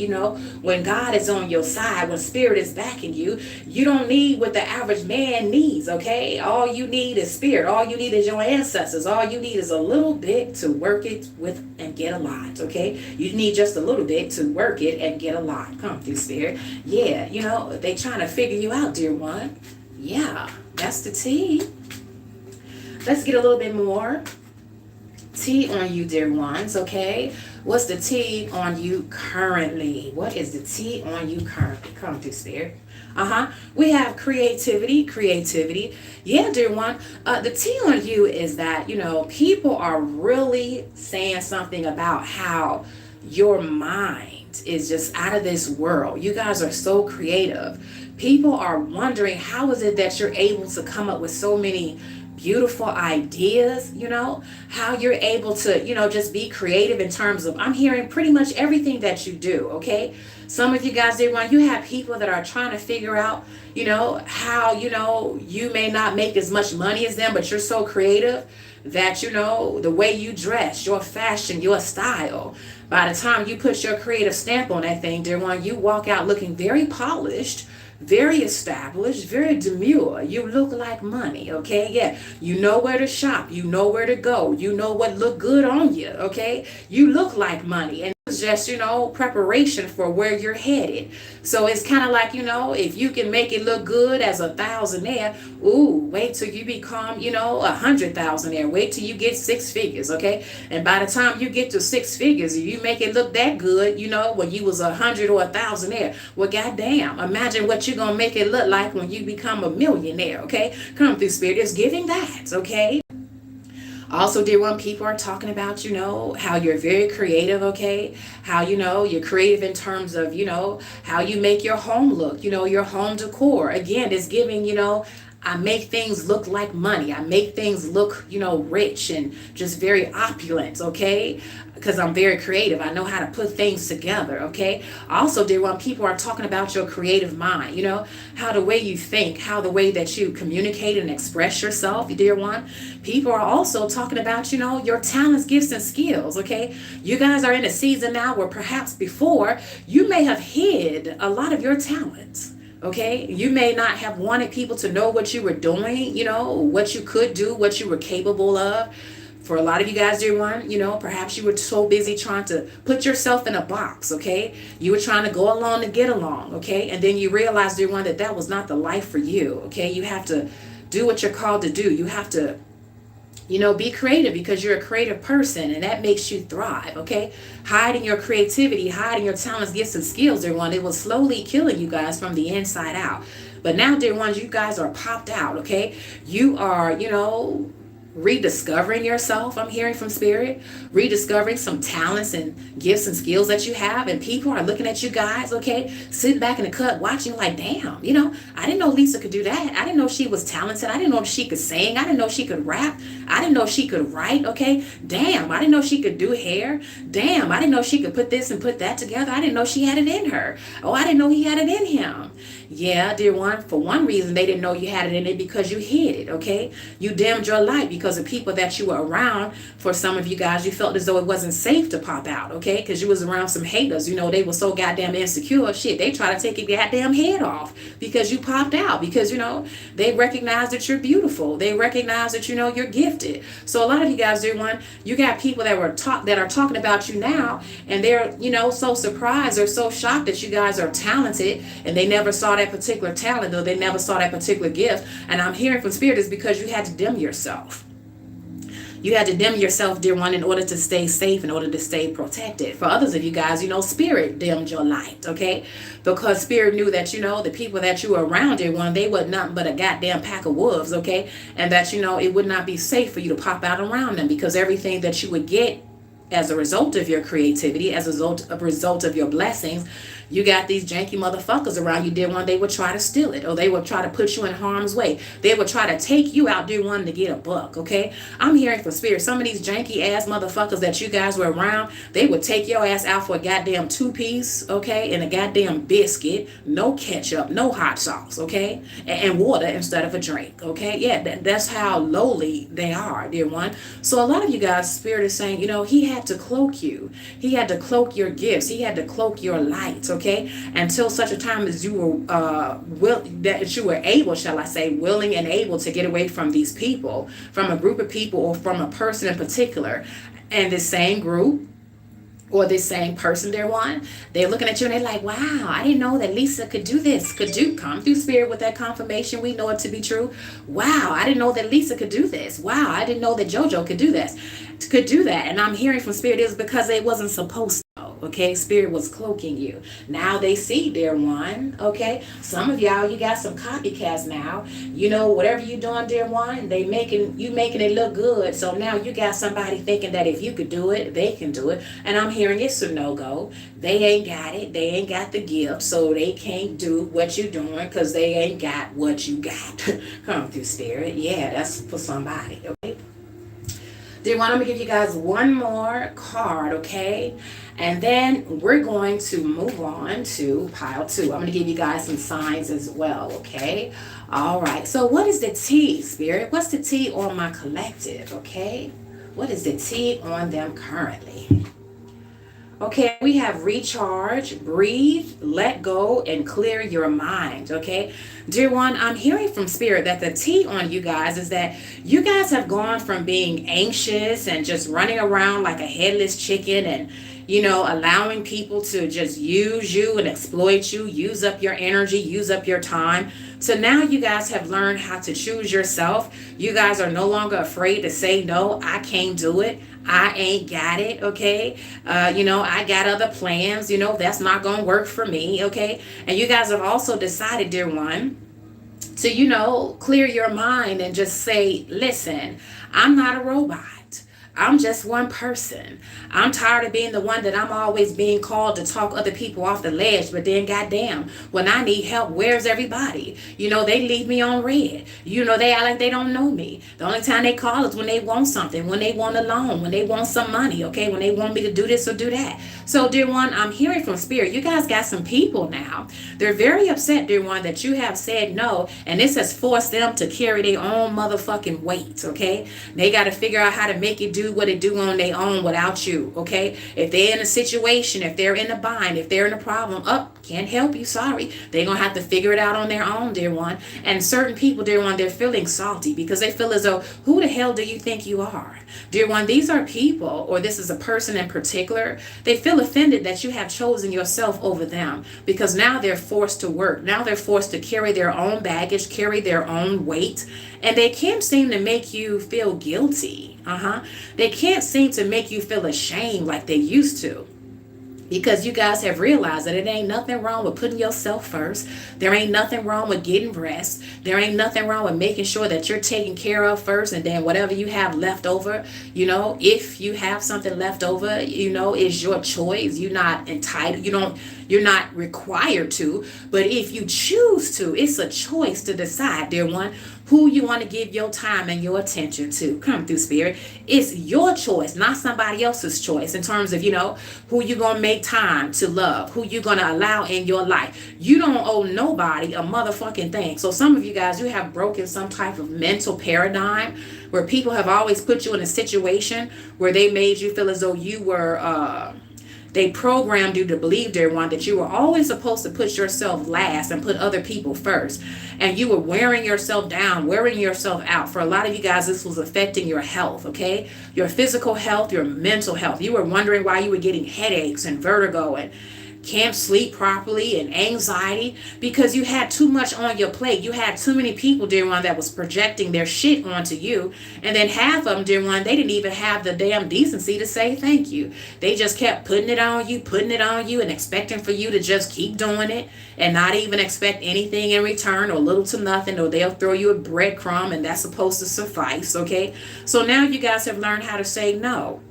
Speaker 1: when God is on your side, when spirit is backing you, you don't need what the average man needs, okay? All you need is spirit. All you need is your ancestors. All you need is a little bit to work it with and get a lot, okay? You need just a little bit to work it and get a lot. Come through, spirit. Yeah, they trying to figure you out, dear one. Yeah, that's the T. Let's get a little bit more T on you, dear ones, okay? What's the T on you currently? What is the T on you currently? Come through, spirit. We have creativity. Yeah, dear one. The T on you is that, people are really saying something about how your mind is just out of this world. You guys are so creative. People are wondering, how is it that you're able to come up with so many beautiful ideas, how you're able to, just be creative in terms of, I'm hearing pretty much everything that you do, okay? Some of you guys, dear one, you have people that are trying to figure out, how, you may not make as much money as them, but you're so creative that, the way you dress, your fashion, your style, by the time you put your creative stamp on that thing, dear one, you walk out looking very polished, very established, very demure. You look like money, okay? Yeah, you know where to shop. You know where to go. You know what look good on you, okay? You look like money. And it's just, preparation for where you're headed. So it's kind of like, if you can make it look good as a thousandaire, ooh, wait till you become, 100,000-aire. Wait till you get six figures, okay? And by the time you get to six figures, if you make it look that good, when you was 100 or 1,000-aire, well, goddamn, imagine what you're gonna make it look like when you become a millionaire, okay? Come through, spirit. It's giving that, okay? Also, dear one, people are talking about, how you're very creative, okay? How, you're creative in terms of, how you make your home look, your home decor. Again, it's giving, I make things look like money. I make things look, rich and just very opulent, okay? Because I'm very creative. I know how to put things together, okay? Also, dear one, people are talking about your creative mind, how the way you think, how the way that you communicate and express yourself, dear one. People are also talking about, your talents, gifts, and skills, okay? You guys are in a season now where perhaps before you may have hid a lot of your talents. Okay, you may not have wanted people to know what you were doing, what you could do, what you were capable of. For a lot of you guys, dear one, perhaps you were so busy trying to put yourself in a box, okay? You were trying to go along to get along, okay? And then you realized, dear one, that was not the life for you, okay? You have to do what you're called to do. You have to, be creative because you're a creative person and that makes you thrive, okay? Hiding your creativity, hiding your talents, gifts, and skills, dear one, it was slowly killing you guys from the inside out. But now, dear ones, you guys are popped out, okay? You are, rediscovering yourself. I'm hearing from spirit, rediscovering some talents and gifts and skills that you have, and people are looking at you guys, okay, sitting back in the cut watching like, damn, I didn't know Lisa could do that. I didn't know she was talented. I didn't know she could sing. I didn't know she could rap. I didn't know she could write, okay? Damn, I didn't know she could do hair. Damn, I didn't know she could put this and put that together. I didn't know she had it in her. Oh, I didn't know he had it in him. Yeah, dear one, for one reason, they didn't know you had it in it because you hid it, okay? You dimmed your light because of people that you were around. For some of you guys, you felt as though it wasn't safe to pop out, okay? Because you was around some haters. They were so goddamn insecure. Shit, they try to take your goddamn head off because you popped out. Because, they recognize that you're beautiful. They recognize that, you're gifted. So a lot of you guys, dear one, you got people that are talking about you now, and they're, so surprised or so shocked that you guys are talented, and they never saw that particular talent, or they never saw that particular gift. And I'm hearing from spirit is because you had to dim yourself. You had to dim yourself, dear one, in order to stay safe, in order to stay protected. For others of you guys, spirit dimmed your light, okay? Because spirit knew that, the people that you were around, dear one, they were nothing but a goddamn pack of wolves, okay? And that, it would not be safe for you to pop out around them because everything that you would get as a result of your creativity, as a result of your blessings, you got these janky motherfuckers around you, dear one. They would try to steal it, or they would try to put you in harm's way. They would try to take you out, dear one, to get a buck, okay? I'm hearing from spirit. Some of these janky ass motherfuckers that you guys were around, they would take your ass out for a goddamn 2-piece, okay? And a goddamn biscuit, no ketchup, no hot sauce, okay? And water instead of a drink, okay? Yeah, that's how lowly they are, dear one. So a lot of you guys, spirit is saying, he had to cloak you. He had to cloak your gifts. He had to cloak your light, okay, until such a time as you were that you were able, shall I say, willing and able to get away from these people, from a group of people, or from a person in particular. And this same group or this same person, dear one, they're looking at you and they're like, wow, I didn't know that Lisa could do this, come through spirit with that confirmation. We know it to be true. Wow, I didn't know that Lisa could do this. Wow, I didn't know that JoJo could do this, could do that. And I'm hearing from spirit is because it wasn't supposed to. Okay, spirit was cloaking you. Now they see, dear one. Okay, some of y'all, you got some copycats now. Whatever you doing, dear one, they making it look good. So now you got somebody thinking that if you could do it, they can do it. And I'm hearing it's a no-go. They ain't got it. They ain't got the gift, so they can't do what you doing because they ain't got what you got. Come through spirit. Yeah, that's for somebody. Okay. Dear one, I'm going to give you guys one more card, okay? And then we're going to move on to pile 2. I'm going to give you guys some signs as well, okay? All right. So what is the T, spirit? What's the T on my collective, okay? What is the T on them currently? Okay, we have recharge, breathe, let go, and clear your mind, okay? Dear one, I'm hearing from spirit that the T on you guys is that you guys have gone from being anxious and just running around like a headless chicken and, allowing people to just use you and exploit you, use up your energy, use up your time. So now you guys have learned how to choose yourself. You guys are no longer afraid to say, no, I can't do it. I ain't got it, okay? I got other plans, that's not going to work for me, okay? And you guys have also decided, dear one, to, clear your mind and just say, listen, I'm not a robot. I'm just one person. I'm tired of being the one that I'm always being called to talk other people off the ledge, but then goddamn, when I need help, where's everybody? They leave me on red. They act like they don't know me. The only time they call is when they want something, when they want a loan, when they want some money, okay? When they want me to do this or do that. So, dear one, I'm hearing from spirit. You guys got some people now. They're very upset, dear one, that you have said no, and this has forced them to carry their own motherfucking weight, okay? They got to figure out how to make it do what it do on their own without you, okay? If they're in a situation, if they're in a bind, if they're in a problem, can't help you, sorry. They're going to have to figure it out on their own, dear one. And certain people, dear one, they're feeling salty because they feel as though, who the hell do you think you are? Dear one, these are people, or this is a person in particular, they feel offended that you have chosen yourself over them because now they're forced to work. Now they're forced to carry their own baggage, carry their own weight, and they can't seem to make you feel guilty. They can't seem to make you feel ashamed like they used to. Because you guys have realized that it ain't nothing wrong with putting yourself first. There ain't nothing wrong with getting rest. There ain't nothing wrong with making sure that you're taken care of first, and then whatever you have left over, if you have something left over, is your choice. You're not entitled. You're not required to, but if you choose to, it's a choice to decide, dear one, who you want to give your time and your attention to. Come through spirit. It's your choice, not somebody else's choice in terms of, who you're going to make time to love, who you're going to allow in your life. You don't owe nobody a motherfucking thing. So some of you guys, you have broken some type of mental paradigm where people have always put you in a situation where they made you feel as though you were, they programmed you to believe, dear one, that you were always supposed to put yourself last and put other people first. And you were wearing yourself down, wearing yourself out. For a lot of you guys, this was affecting your health, okay? Your physical health, your mental health. You were wondering why you were getting headaches and vertigo and can't sleep properly and anxiety because you had too much on your plate. You had too many people, dear one, that was projecting their shit onto you. And then half of them, dear one, they didn't even have the damn decency to say thank you. They just kept putting it on you and expecting for you to just keep doing it and not even expect anything in return or little to nothing, or they'll throw you a breadcrumb and that's supposed to suffice, okay? So now you guys have learned how to say no.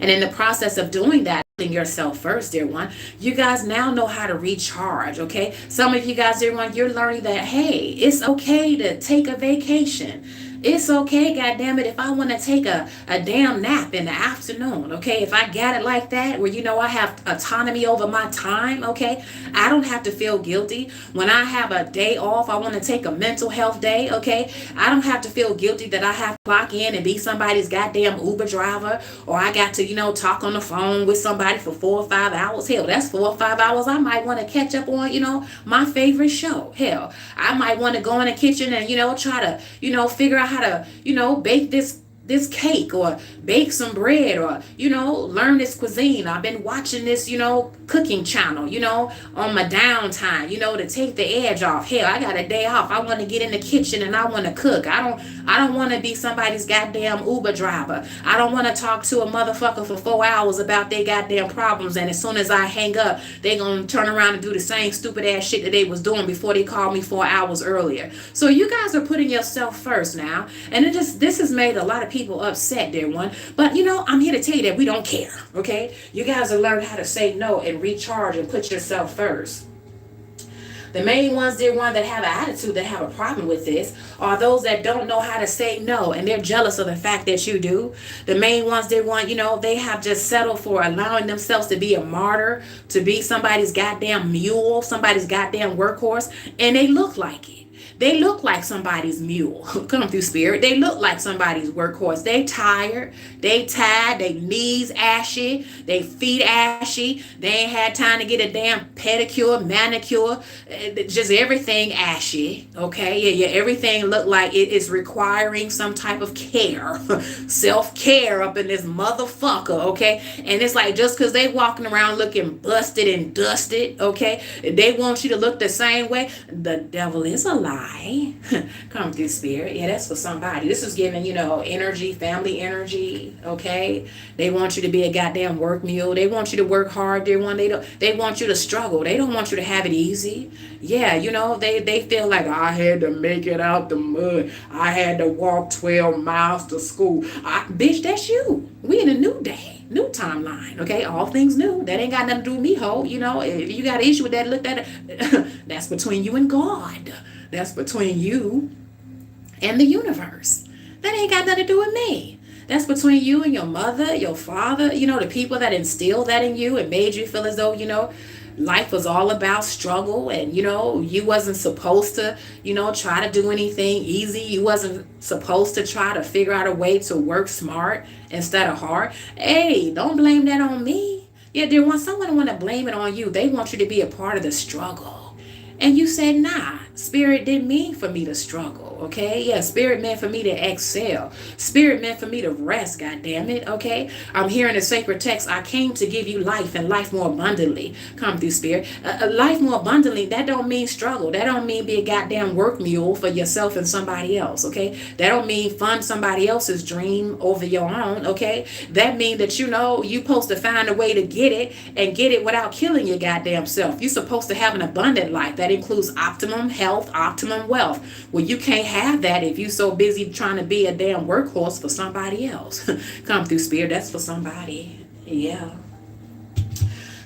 Speaker 1: And in the process of doing that, yourself first, dear one, you guys now know how to recharge. Okay, some of you guys, dear one, you're learning that, hey, it's okay to take a vacation. It's okay, goddamn it, if I want to take a damn nap in the afternoon, okay? If I got it like that, where I have autonomy over my time, okay? I don't have to feel guilty. When I have a day off, I want to take a mental health day, okay? I don't have to feel guilty that I have to clock in and be somebody's goddamn Uber driver, or I got to, talk on the phone with somebody for 4 or 5 hours. Hell, that's 4 or 5 hours I might want to catch up on, my favorite show. Hell, I might want to go in the kitchen and, try to, figure out how to, bake this cake, or bake some bread, or learn this cuisine. I've been watching this cooking channel on my downtime to take the edge off. Hell, I got a day off, I want to get in the kitchen and I want to cook. I don't want to be somebody's goddamn Uber driver. I don't want to talk to a motherfucker for 4 hours about their goddamn problems, and as soon as I hang up, they gonna turn around and do the same stupid ass shit that they was doing before they called me 4 hours earlier. So you guys are putting yourself first now, and this has made a lot of people upset, dear one. But I'm here to tell you that we don't care. Okay, you guys have learned how to say no and recharge and put yourself first. The main ones, dear one, that have an attitude, that have a problem with this, are those that don't know how to say no, and they're jealous of the fact that you do. The main ones, dear one, they have just settled for allowing themselves to be a martyr, to be somebody's goddamn mule, somebody's goddamn workhorse, and they look like it. They look like somebody's mule. Come through, spirit. They look like somebody's workhorse. They tired. They tired. They knees ashy. They feet ashy. They ain't had time to get a damn pedicure, manicure. Just everything ashy. Okay? Yeah. Everything look like it is requiring some type of care. Self-care up in this motherfucker. Okay? And it's like, just because they walking around looking busted and dusted, okay, they want you to look the same way. The devil is a lie. Come through, spirit. Yeah, that's for somebody. This is giving, energy, family energy. Okay, they want you to be a goddamn work mule. They want you to work hard. They want you to struggle. They don't want you to have it easy. Yeah, they feel like, I had to make it out the mud. I had to walk 12 miles to school. Bitch, that's you. We in a new day, new timeline. Okay, all things new. That ain't got nothing to do with me, ho. If you got an issue with that, look at it. That's between you and God. That's between you and the universe. That ain't got nothing to do with me. That's between you and your mother, your father, the people that instilled that in you and made you feel as though, life was all about struggle, and, you wasn't supposed to, try to do anything easy. You wasn't supposed to try to figure out a way to work smart instead of hard. Hey, don't blame that on me. Yeah, dear one, someone want to blame it on you. They want you to be a part of the struggle. And you said, nah, spirit didn't mean for me to struggle, okay? Yeah, spirit meant for me to excel. Spirit meant for me to rest, goddammit, okay? I'm hearing the sacred text, I came to give you life and life more abundantly. Come through, spirit. Life more abundantly, that don't mean struggle. That don't mean be a goddamn work mule for yourself and somebody else, okay? That don't mean fund somebody else's dream over your own, okay? That mean that, you supposed to find a way to get it, and get it without killing your goddamn self. You're supposed to have an abundant life. That includes optimum health, optimum wealth. Well, you can't have that if you're so busy trying to be a damn workhorse for somebody else. Come through, spirit. That's for somebody. Yeah.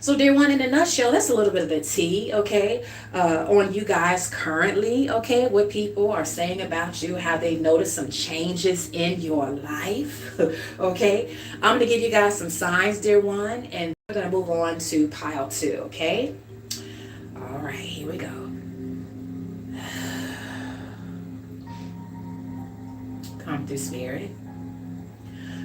Speaker 1: So, dear one, in a nutshell, that's a little bit of the tea, okay, on you guys currently, okay, what people are saying about you, how they noticed some changes in your life, okay. I'm going to give you guys some signs, dear one, and we're going to move on to pile 2, okay. All right, here we go. Come through, spirit.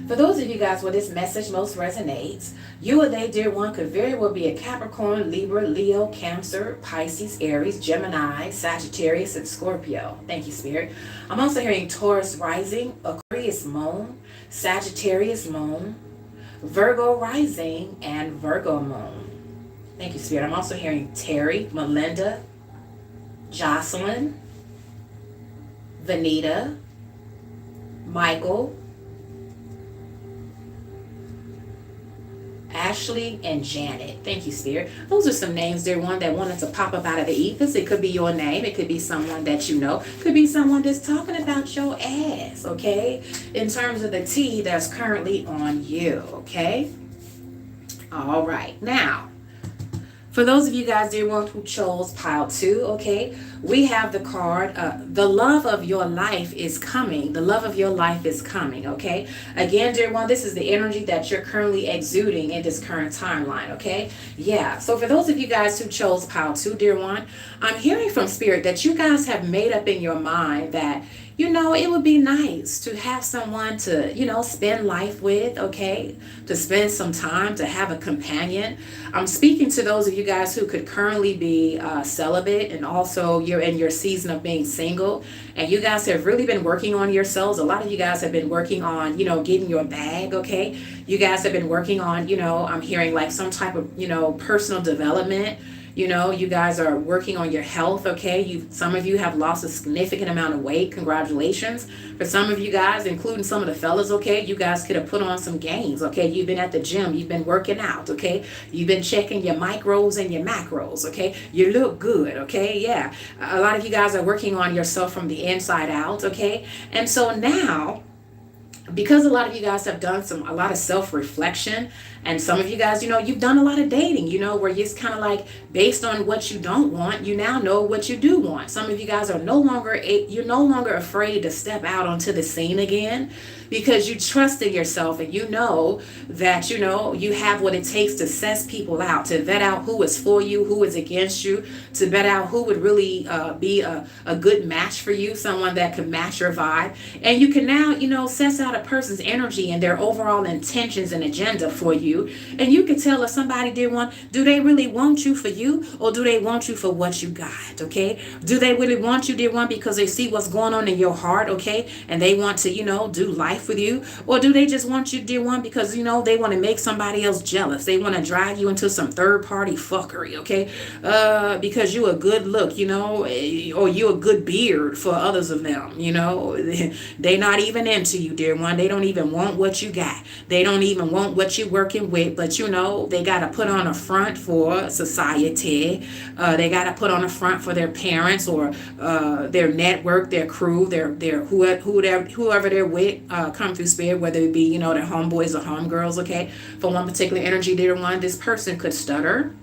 Speaker 1: For those of you guys where this message most resonates, you or they, dear one, could very well be a Capricorn, Libra, Leo, Cancer, Pisces, Aries, Gemini, Sagittarius, and Scorpio. Thank you, spirit. I'm also hearing Taurus rising, Aquarius moon, Sagittarius moon, Virgo rising, and Virgo moon. Thank you, spirit. I'm also hearing Terry, Melinda, Jocelyn, Vanita, Michael, Ashley, and Janet. Thank you, spirit. Those are some names, dear one, that wanted to pop up out of the ethers. It could be your name. It could be someone that you know. It could be someone that's talking about your ass, okay? In terms of the tea that's currently on you, okay? All right. Now, for those of you guys, dear one, who chose pile 2, okay, we have the card, the love of your life is coming. The love of your life is coming, okay? Again, dear one, this is the energy that you're currently exuding in this current timeline, okay? Yeah, so for those of you guys who chose pile 2, dear one, I'm hearing from Spirit that you guys have made up in your mind that it would be nice to have someone to, spend life with, okay? To spend some time, to have a companion. I'm speaking to those of you guys who could currently be celibate, and also you're in your season of being single, and you guys have really been working on yourselves. A lot of you guys have been working on, getting your bag, okay? You guys have been working on, I'm hearing like some type of, personal development. You guys are working on your health, okay? Some of you have lost a significant amount of weight. Congratulations. For some of you guys, including some of the fellas, okay, you guys could have put on some gains, okay? You've been at the gym. You've been working out, okay? You've been checking your micros and your macros, okay? You look good, okay? Yeah. A lot of you guys are working on yourself from the inside out, okay? And so now, because a lot of you guys have done a lot of self-reflection, and some of you guys, you've done a lot of dating, where it's kind of like based on what you don't want, you now know what you do want. Some of you guys are you're no longer afraid to step out onto the scene again, because you trust in yourself, and you know that, you have what it takes to suss people out, to vet out who is for you, who is against you, to vet out who would really be a good match for you, someone that could match your vibe. And you can now, suss out a person's energy and their overall intentions and agenda for you. And you can tell if somebody, dear one, do they really want you for you, or do they want you for what you got, okay? Do they really want you, dear one, because they see what's going on in your heart, okay? And they want to, do life with you? Or do they just want you, dear one, because, they want to make somebody else jealous? They want to drag you into some third-party fuckery, okay? Because you a good look, or you a good beard for others of them, They not even into you, dear one. They don't even want what you got. They don't even want what you're working with, but they got to put on a front for society. They got to put on a front for their parents, or their network, their crew, their whoever they're with, come through Spirit, whether it be, their homeboys or homegirls, okay? For one particular energy, dear one, this person could stutter.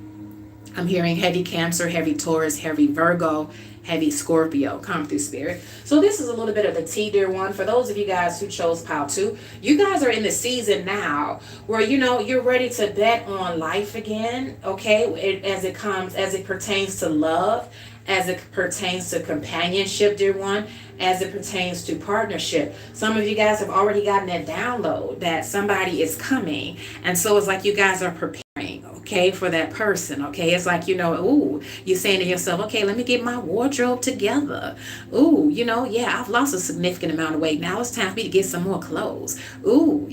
Speaker 1: I'm hearing heavy Cancer, heavy Taurus, heavy Virgo, heavy Scorpio, come through Spirit. So this is a little bit of the tea, dear one. For those of you guys who chose pile 2, you guys are in the season now where, you're ready to bet on life again, okay? As it pertains to love, as it pertains to companionship, dear one, as it pertains to partnership. Some of you guys have already gotten that download that somebody is coming. And so it's like you guys are preparing, okay, for that person, okay? It's like, ooh, you're saying to yourself, okay, let me get my wardrobe together. Ooh, yeah, I've lost a significant amount of weight. Now it's time for me to get some more clothes. Ooh,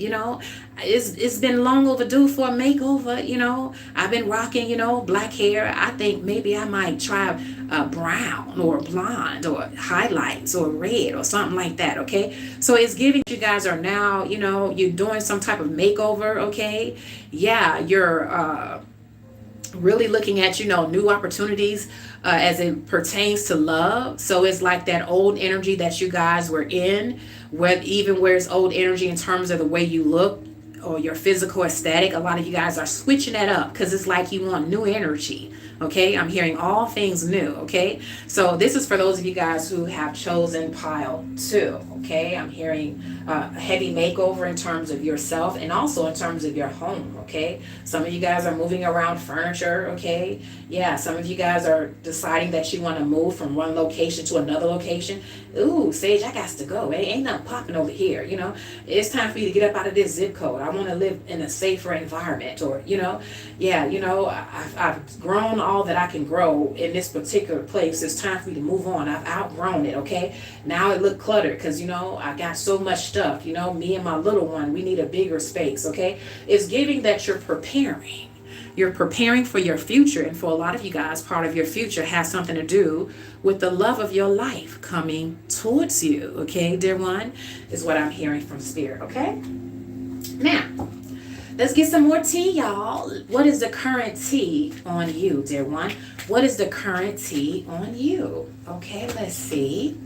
Speaker 1: it's been long overdue for a makeover, I've been rocking, black hair. I think maybe I might try brown or blonde or highlights or red or something like that, okay? So it's giving you guys are now, you're doing some type of makeover, okay? Yeah, you're really looking at, new opportunities as it pertains to love. So it's like that old energy that you guys were in, where it's old energy in terms of the way you look or your physical aesthetic. A lot of you guys are switching that up because it's like you want new energy. Okay, I'm hearing all things new. Okay, so this is for those of you guys who have chosen pile 2. Okay, I'm hearing a heavy makeover in terms of yourself and also in terms of your home. Okay, some of you guys are moving around furniture. Okay, yeah, some of you guys are deciding that you want to move from one location to another location. Ooh, Sage, I got to go. Ain't nothing popping over here. It's time for you to get up out of this zip code. I want to live in a safer environment, or I've grown all that I can grow in this particular place. It's time for me to move on. I've outgrown it, okay? Now it look cluttered because, I got so much stuff. Me and my little one, we need a bigger space, okay? It's giving that you're preparing. You're preparing for your future. And for a lot of you guys, part of your future has something to do with the love of your life coming towards you, okay, dear one, is what I'm hearing from Spirit, okay? Now, let's get some more tea, y'all. What is the current tea on you, dear one? What is the current tea on you? Okay, let's see.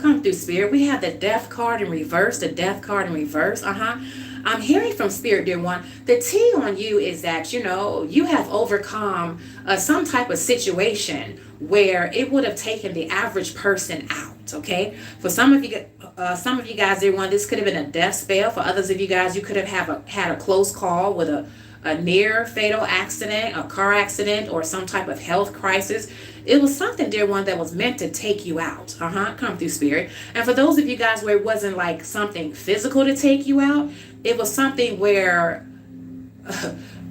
Speaker 1: Come through, Spirit. We have the death card in reverse, the death card in reverse. I'm hearing from Spirit, dear one. The T on you is that, you have overcome some type of situation where it would have taken the average person out, okay? For some of you guys, dear one, this could have been a death spell. For others of you guys, you could have had a close call with a near fatal accident, a car accident, or some type of health crisis. It was something, dear one, that was meant to take you out. Come through, Spirit. And for those of you guys where it wasn't like something physical to take you out, it was something where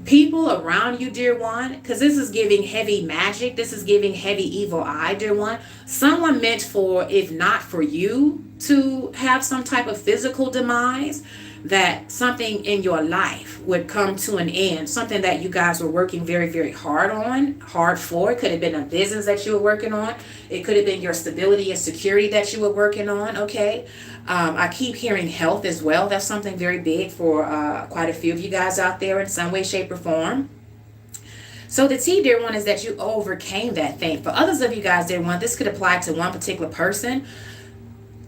Speaker 1: people around you, dear one, because this is giving heavy magic, this is giving heavy evil eye, dear one. Someone meant for, if not for you to have some type of physical demise, that something in your life would come to an end, something that you guys were working very, very hard for. It could have been a business that you were working on. It could have been your stability and security that you were working on, okay? I keep hearing health as well. That's something very big for quite a few of you guys out there in some way, shape, or form. So the T, dear one, is that you overcame that thing. For others of you guys, dear one, this could apply to one particular person.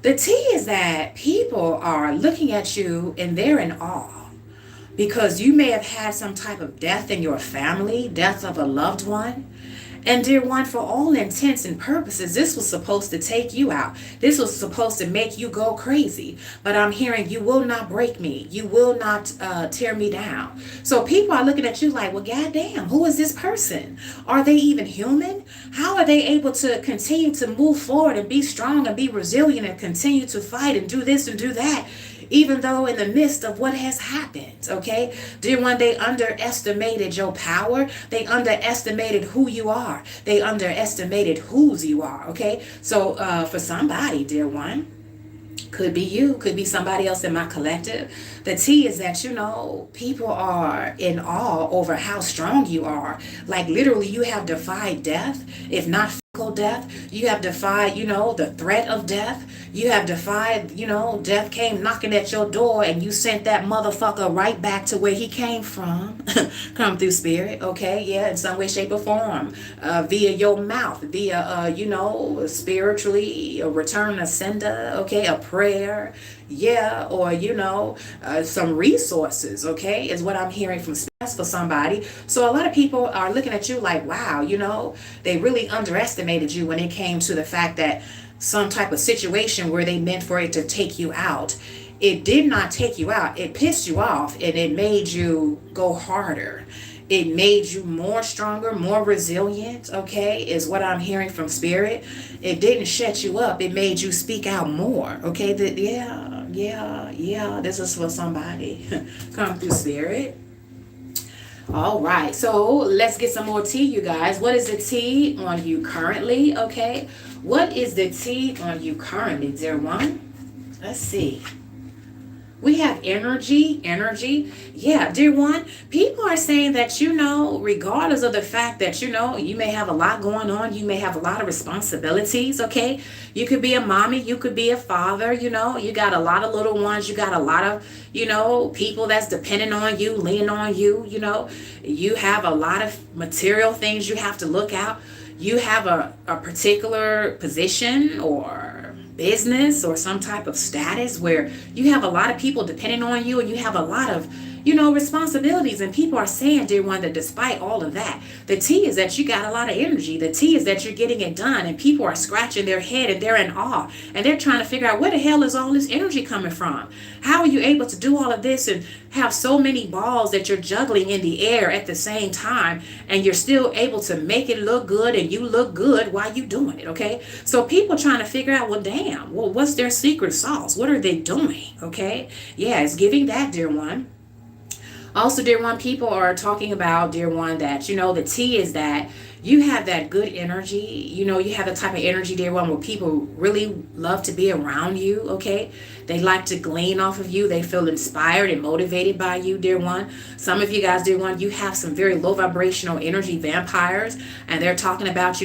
Speaker 1: The T is that people are looking at you and they're in awe because you may have had some type of death in your family, death of a loved one. And dear one, for all intents and purposes, this was supposed to take you out. This was supposed to make you go crazy. But I'm hearing, you will not break me. You will not tear me down. So people are looking at you like, well, goddamn, who is this person? Are they even human? How are they able to continue to move forward and be strong and be resilient and continue to fight and do this and do that? Even though in the midst of what has happened, okay? Dear one, they underestimated your power. They underestimated who you are. They underestimated whose you are, okay? So for somebody, dear one, could be you, could be somebody else in my collective. The T is that, people are in awe over how strong you are. Like literally you have defied death, if not physical death. You have defied, the threat of death. You have defied, death came knocking at your door and you sent that motherfucker right back to where he came from. Come through, Spirit, okay? Yeah, in some way, shape, or form. Via your mouth, via, spiritually, a return, a sender, okay? A prayer, yeah, or, some resources, okay? Is what I'm hearing from for somebody. So a lot of people are looking at you like, wow, they really underestimated you when it came to the fact that some type of situation where they meant for it to take you out. It did not take you out. It pissed you off and it made you go harder. It made you more stronger, more resilient, okay, is what I'm hearing from Spirit. It didn't shut you up. It made you speak out more, okay? Yeah, this is for somebody. Come through, Spirit. All right, so let's get some more T, you guys. What is the T on you currently, okay? What is the T on you currently, dear one? Let's see. We have energy. Yeah, dear one, people are saying that, regardless of the fact that, you may have a lot going on, you may have a lot of responsibilities, okay? You could be a mommy, you could be a father, you got a lot of little ones, you got a lot of, people that's depending on you, leaning on you, you have a lot of material things you have to look out. You have a particular position or business or some type of status where you have a lot of people depending on you and you have a lot of responsibilities, and people are saying, dear one, that despite all of that, the T is that you got a lot of energy. The T is that you're getting it done, and people are scratching their head and they're in awe and they're trying to figure out where the hell is all this energy coming from? How are you able to do all of this and have so many balls that you're juggling in the air at the same time, and you're still able to make it look good and you look good while you doing it, okay? So people trying to figure out, well, what's their secret sauce? What are they doing, okay? Yeah, it's giving that, dear one. Also, dear one, people are talking about, dear one, that, the T is that you have that good energy. You have the type of energy, dear one, where people really love to be around you, okay? They like to glean off of you. They feel inspired and motivated by you, dear one. Some of you guys, dear one, you have some very low vibrational energy vampires, and they're talking about,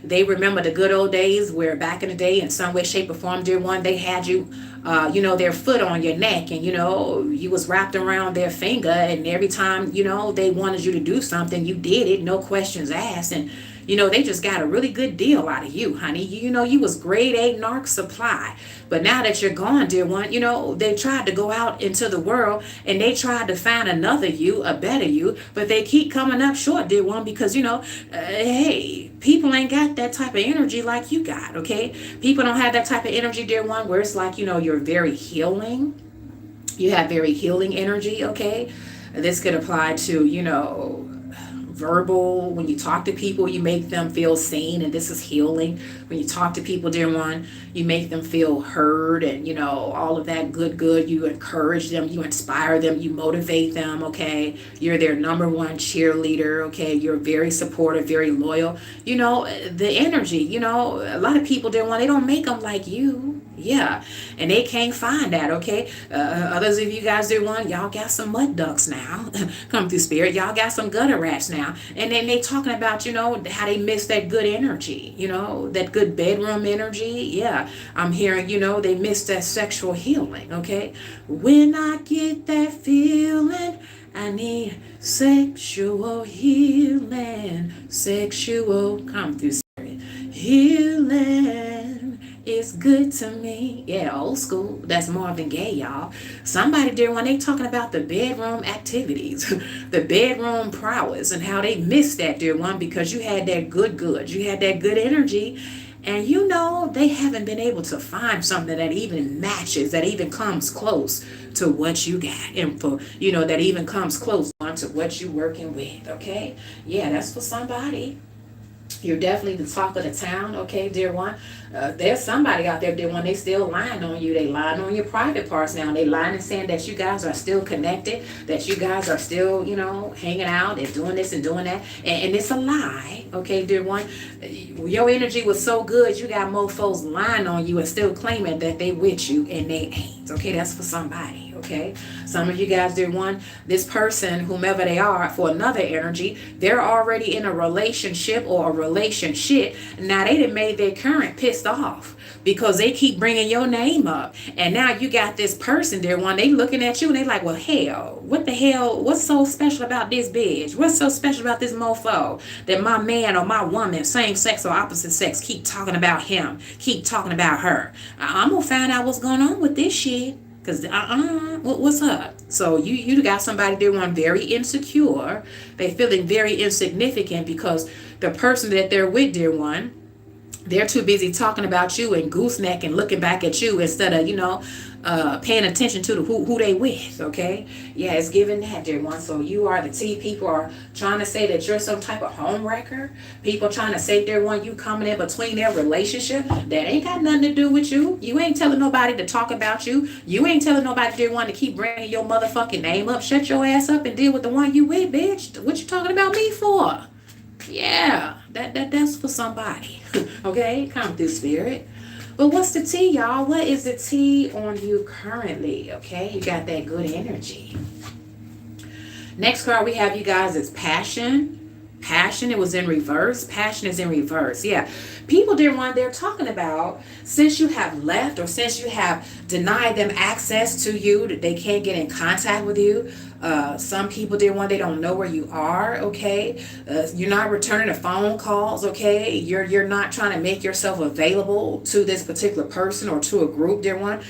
Speaker 1: they remember the good old days where back in the day, in some way, shape, or form, dear one, they had you, their foot on your neck, and, you was wrapped around their finger, and every time, they wanted you to do something, you did it, no questions asked, and They just got a really good deal out of you, honey. You was grade A narc supply. But now that you're gone, dear one, they tried to go out into the world and they tried to find another you, a better you, but they keep coming up short, dear one, because, hey, people ain't got that type of energy like you got, okay? People don't have that type of energy, dear one, where it's like, you're very healing. You have very healing energy, okay? This could apply to, verbal. When you talk to people, you make them feel seen, and this is healing. When you talk to people, dear one, you make them feel heard, and all of that good. You encourage them, you inspire them, you motivate them, okay? You're their number one cheerleader, okay? You're very supportive, very loyal. The energy, a lot of people, dear one, they don't make them like you. Yeah, and they can't find that, okay? Others of you guys, dear one, y'all got some mud ducks now. Come through spirit. Y'all got some gutter rats now. And then they talking about, how they miss that good energy, that good bedroom energy. Yeah, I'm hearing, they miss that sexual healing, okay? When I get that feeling, I need sexual healing. Come through spirit. Healing. It's good to me. Yeah, old school. That's Marvin Gaye, y'all. Somebody there, when they talking about the bedroom activities, the bedroom prowess, and how they missed that, dear one, because you had that good. You had that good energy. And they haven't been able to find something that even matches, that even comes close to what you got. And for, that even comes close to what you're working with, okay? Yeah, that's for somebody. You're definitely the talk of the town, okay, dear one. There's somebody out there, dear one, they still lying on you. They lying on your private parts now. They lying and saying that you guys are still connected, that you guys are still, hanging out and doing this and doing that. And it's a lie, okay, dear one. Your energy was so good, you got mofos lying on you and still claiming that they with you and they ain't, okay? That's for somebody, okay? Some of you guys, dear one, this person, whomever they are, for another energy, they're already in a relationship or a relationship. Now they done made their current pissed off because they keep bringing your name up. And now you got this person, dear one, they looking at you and they like, well, hell, what the hell? What's so special about this bitch? What's so special about this mofo that my man or my woman, same sex or opposite sex, keep talking about him, keep talking about her? I'm going to find out what's going on with this shit. Because, what's up? So you got somebody, they want very insecure. They feeling very insignificant because the person that they're with, dear one, they're too busy talking about you and gooseneck and looking back at you instead of, paying attention to who they with, okay? Yeah, it's giving that, dear one. So you are the T. People are trying to say that you're some type of home wrecker. People trying to say, dear one, you coming in between their relationship. That ain't got nothing to do with you. You ain't telling nobody to talk about you. You ain't telling nobody, dear one, to keep bringing your motherfucking name up. Shut your ass up and deal with the one you with, bitch. What you talking about me for? Yeah, that's for somebody. Okay, come through spirit. But what's the T, y'all? What is the T on you currently? Okay, you got that good energy. Next card we have, you guys, is passion. Passion, it was in reverse. Passion is in reverse. Yeah. People, dear one, they're talking about since you have left or since you have denied them access to you, that they can't get in contact with you. Some people, dear one, they don't know where you are, okay? You're not returning the phone calls, okay? You're not trying to make yourself available to this particular person or to a group, dear one.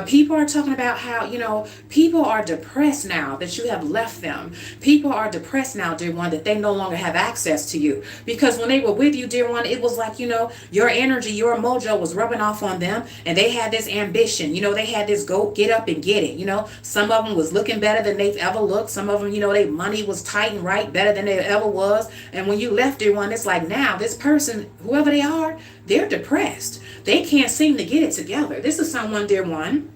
Speaker 1: People are talking about how, people are depressed now that you have left them. People are depressed now, dear one, that they no longer have access to you. Because when they were with you, dear one, it was like, your energy, your mojo was rubbing off on them. And they had this ambition. They had this go get up and get it. Some of them was looking better than they've ever looked. Some of them, their money was tight and right, better than they ever was. And when you left, dear one, it's like now this person, whoever they are, they're depressed. They can't seem to get it together. This is someone, dear one,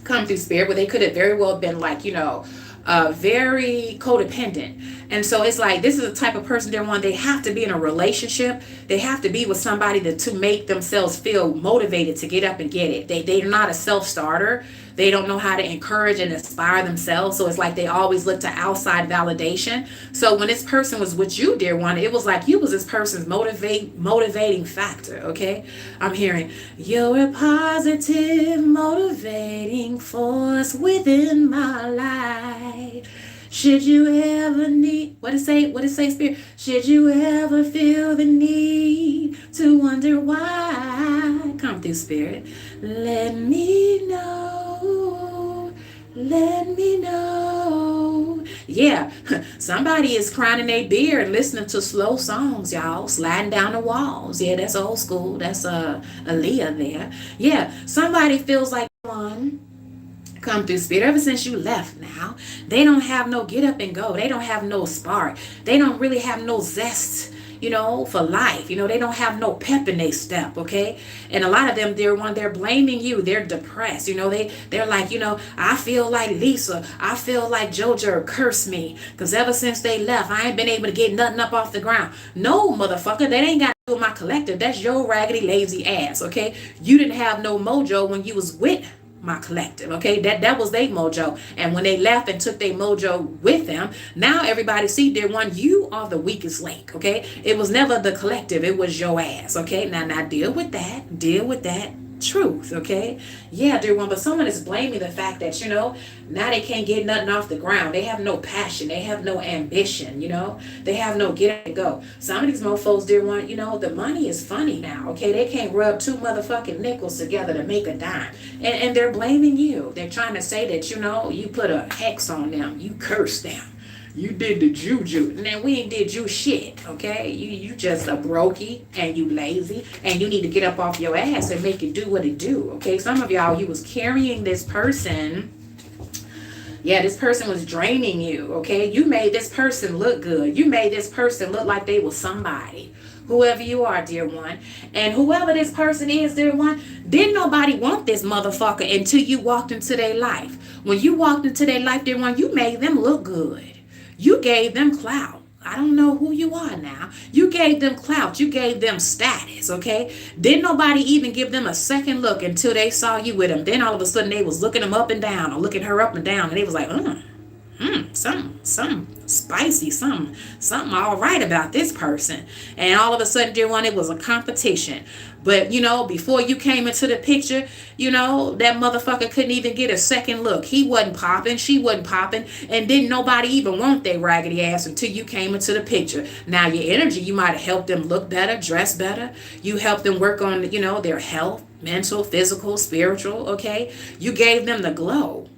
Speaker 1: come through spirit, where they could have very well been like, very codependent. And so it's like, this is a type of person, dear one, they have to be in a relationship. They have to be with somebody to make themselves feel motivated to get up and get it. They're not a self-starter. They don't know how to encourage and inspire themselves. So it's like they always look to outside validation. So when this person was with you, dear one, it was like you was this person's motivating factor, okay? I'm hearing, you're a positive motivating force within my life. Should you ever need, what it say, Spirit? Should you ever feel the need to wonder why? Come through, Spirit. Let me know. Let me know. Yeah, somebody is crying in their beard listening to slow songs, y'all, sliding down the walls. Yeah, that's old school. That's Aaliyah there. Yeah, somebody feels like one. Come through, Spirit. Ever since you left now, they don't have no get up and go. They don't have no spark. They don't really have no zest, for life. They don't have no pep in their step, okay? And a lot of them, they're blaming you. They're depressed. They're like, I feel like Lisa. I feel like JoJo cursed me. Because ever since they left, I ain't been able to get nothing up off the ground. No, motherfucker, that ain't got to do with my collective. That's your raggedy, lazy ass, okay? You didn't have no mojo when you was with my collective, okay? That was their mojo. And when they left and took their mojo with them, now everybody see, dear one, you are the weakest link, okay? It was never the collective, it was your ass, okay? Now deal with that truth, okay? Yeah, dear one, but someone is blaming the fact that, now they can't get nothing off the ground. They have no passion. They have no ambition, They have no get up and go. Some of these mofos, dear one, the money is funny now, okay? They can't rub two motherfucking nickels together to make a dime. And they're blaming you. They're trying to say that, you put a hex on them. You cursed them. You did the juju. Now, we ain't did you shit, okay? You just a brokey and you lazy and you need to get up off your ass and make it do what it do, okay? Some of y'all, you was carrying this person. Yeah, this person was draining you, okay? You made this person look good. You made this person look like they was somebody. Whoever you are, dear one. And whoever this person is, dear one, didn't nobody want this motherfucker until you walked into their life. When you walked into their life, dear one, you made them look good. You gave them clout. I don't know who you are now. You gave them clout. You gave them status, okay? Didn't nobody even give them a second look until they saw you with them. Then all of a sudden they was looking them up and down or looking her up and down. And they was like, something spicy, something all right about this person. And all of a sudden, dear one, it was a competition. But, before you came into the picture, that motherfucker couldn't even get a second look. He wasn't popping. She wasn't popping. And didn't nobody even want their raggedy ass until you came into the picture. Now, your energy, you might have helped them look better, dress better. You helped them work on, their health, mental, physical, spiritual, okay? You gave them the glow.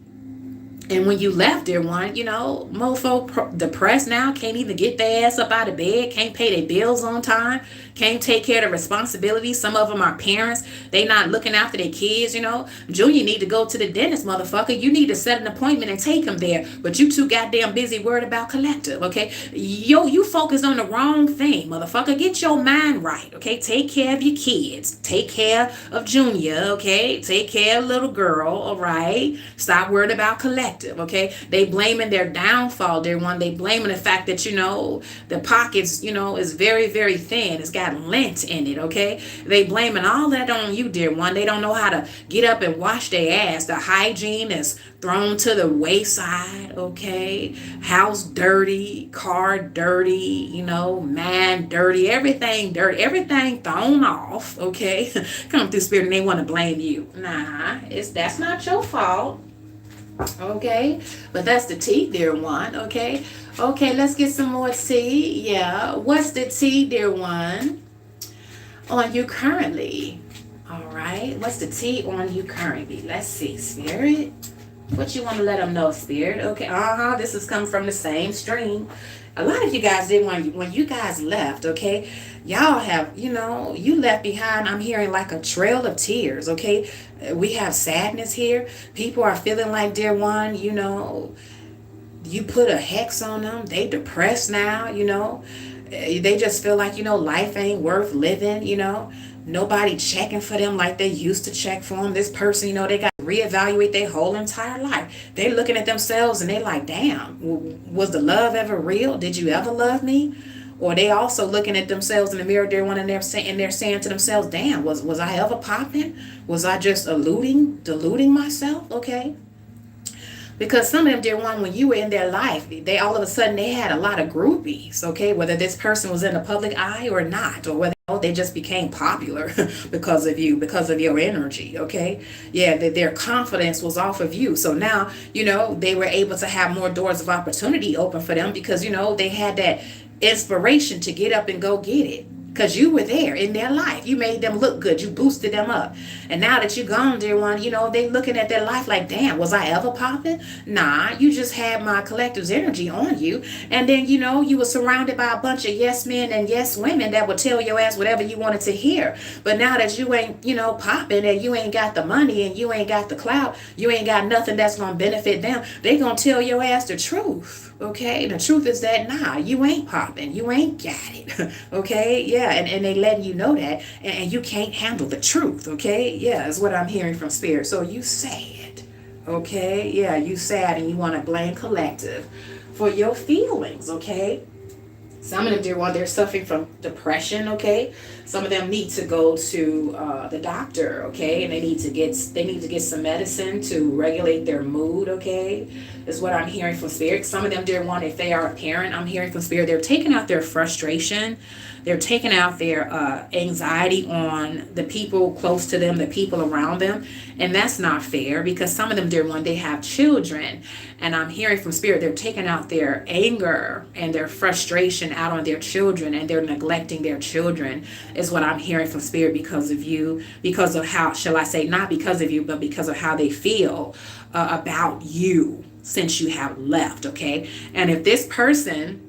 Speaker 1: And when you left, dear one, mofo depressed now, can't even get their ass up out of bed, can't pay their bills on time, can't take care of the responsibilities. Some of them are parents. They not looking after their kids, Junior need to go to the dentist, motherfucker. You need to set an appointment and take him there. But you too goddamn busy worried about collective, okay? You focused on the wrong thing, motherfucker. Get your mind right, okay? Take care of your kids. Take care of Junior, okay? Take care of little girl, all right? Stop worried about collective. Okay, they blaming their downfall, dear one. They blaming the fact that the pockets is very, very thin. It's got lint in it. Okay, they blaming all that on you, dear one. They don't know how to get up and wash their ass. The hygiene is thrown to the wayside. Okay, house dirty, car dirty, man dirty, everything thrown off. Okay, come through, Spirit, and they want to blame you. Nah, that's not your fault. Okay, but that's the tea, dear one. Okay, let's get some more tea. Yeah, what's the tea, dear one, on you currently? All right, what's the tea on you currently? Let's see, Spirit. What you want to let them know, Spirit? Okay, this is coming from the same stream. A lot of you guys did when you guys left, okay? Y'all have, you left behind, I'm hearing like a trail of tears, okay? We have sadness here. People are feeling like, dear one, you put a hex on them. They depressed now, They just feel like, life ain't worth living, Nobody checking for them like they used to check for them. This person, they got to reevaluate their whole entire life. They looking at themselves and they like, damn, was the love ever real? Did you ever love me? Or they also looking at themselves in the mirror, dear one, and they're saying to themselves, damn, was I ever popping? Was I just deluding myself? Okay. Because some of them, dear one, when you were in their life, they all of a sudden they had a lot of groupies, okay? Whether this person was in the public eye or not, or whether They just became popular because of you, because of your energy, okay? Yeah, their confidence was off of you. So now, they were able to have more doors of opportunity open for them because, they had that inspiration to get up and go get it. Because you were there in their life. You made them look good. You boosted them up. And now that you're gone, dear one, they looking at their life like, damn, was I ever popping? Nah, you just had my collective's energy on you. And then, you were surrounded by a bunch of yes men and yes women that would tell your ass whatever you wanted to hear. But now that you ain't, popping and you ain't got the money and you ain't got the clout, you ain't got nothing that's going to benefit them, they going to tell your ass the truth. Okay, the truth is that nah, you ain't popping, you ain't got it. Okay, yeah, and they letting you know that, and you can't handle the truth. Okay, yeah, is what I'm hearing from spirit. So you sad, okay, yeah, you sad, and you want to blame collective for your feelings. Okay, some of them, dear one, they're suffering from depression. Okay, some of them need to go to the doctor. Okay, and they need to get some medicine to regulate their mood. Okay, is what I'm hearing from spirit. Some of them, dear one, if they are a parent, I'm hearing from spirit, they're taking out their frustration. They're taking out their anxiety on the people close to them, the people around them. And that's not fair because some of them, dear one, they have children. And I'm hearing from spirit, they're taking out their anger and their frustration out on their children, and they're neglecting their children, is what I'm hearing from spirit, because of you, because of how, shall I say, not because of you, but because of how they feel about you since you have left. Okay. And if this person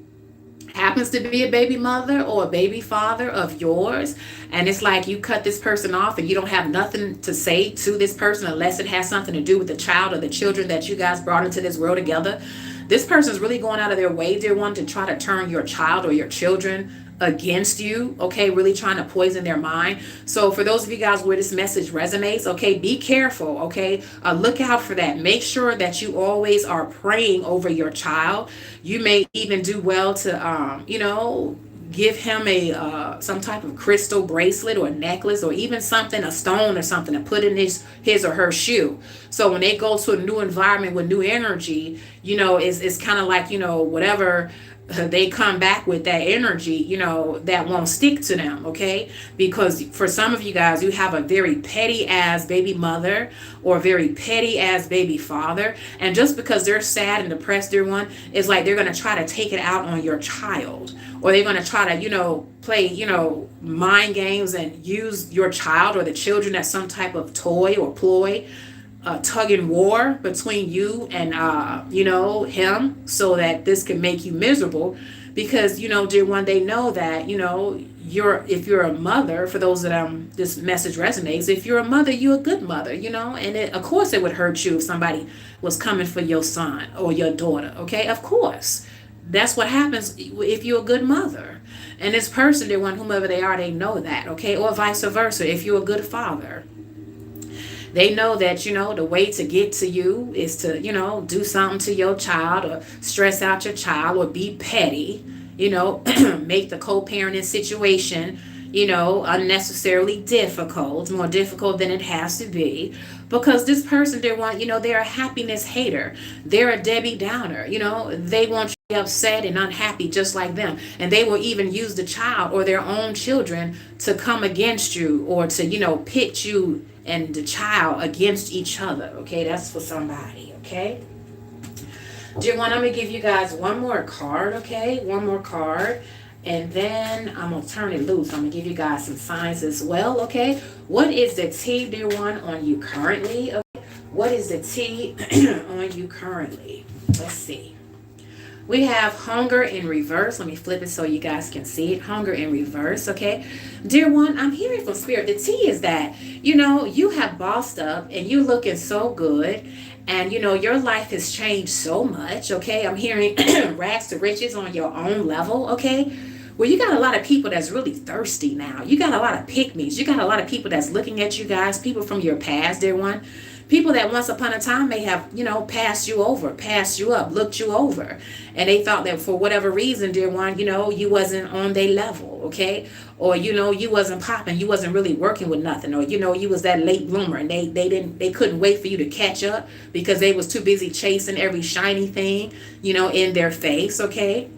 Speaker 1: happens to be a baby mother or a baby father of yours, and it's like you cut this person off and you don't have nothing to say to this person unless it has something to do with the child or the children that you guys brought into this world together, this person is really going out of their way, dear one, to try to turn your child or your children against you. Okay, really trying to poison their mind. So for those of you guys where this message resonates, okay, be careful. Okay, look out for that. Make sure that you always are praying over your child. You may even do well to give him a some type of crystal bracelet or necklace, or even something, a stone or something, to put in his or her shoe. So when they go to a new environment with new energy, it's kind of like, whatever they come back with, that energy, that won't stick to them. Okay, because for some of you guys, you have a very petty ass baby mother or very petty ass baby father, and just because they're sad and depressed, dear one, it's like they're going to try to take it out on your child, or they're going to try to play mind games and use your child or the children as some type of toy or ploy, tug and war between you and him, so that this can make you miserable. Because dear one, they know that if you're a mother, for those that this message resonates, if you're a mother, you're a good mother, and of course it would hurt you if somebody was coming for your son or your daughter. Okay, of course, that's what happens if you're a good mother. And this person, dear one, whomever they are, they know that. Okay, or vice versa, if you're a good father, they know that, the way to get to you is to, do something to your child, or stress out your child, or be petty, make the co-parenting situation, unnecessarily difficult, more difficult than it has to be. Because this person, they want, they're a happiness hater. They're a Debbie Downer. They want you to be upset and unhappy just like them. And they will even use the child or their own children to come against you, or to, pit you and the child against each other. Okay, that's for somebody. Okay, dear one, I'm gonna give you guys one more card. Okay, one more card, and then I'm gonna turn it loose. I'm gonna give you guys some signs as well. Okay, what is the T, dear one, on you currently? Okay, what is the T on you currently? Let's see. We have hunger in reverse. Let me flip it so you guys can see it. Hunger in reverse, okay? Dear one, I'm hearing from spirit. The T is that, you have bossed up and you're looking so good. And, your life has changed so much, okay? I'm hearing rags to riches on your own level, okay? Well, you got a lot of people that's really thirsty now. You got a lot of pick-me's. You got a lot of people that's looking at you guys, people from your past, dear one. People that once upon a time may have, passed you over, passed you up, looked you over. And they thought that for whatever reason, dear one, you wasn't on their level, okay? Or, you wasn't popping, you wasn't really working with nothing. Or, you was that late bloomer, and they couldn't wait for you to catch up because they was too busy chasing every shiny thing, in their face, okay?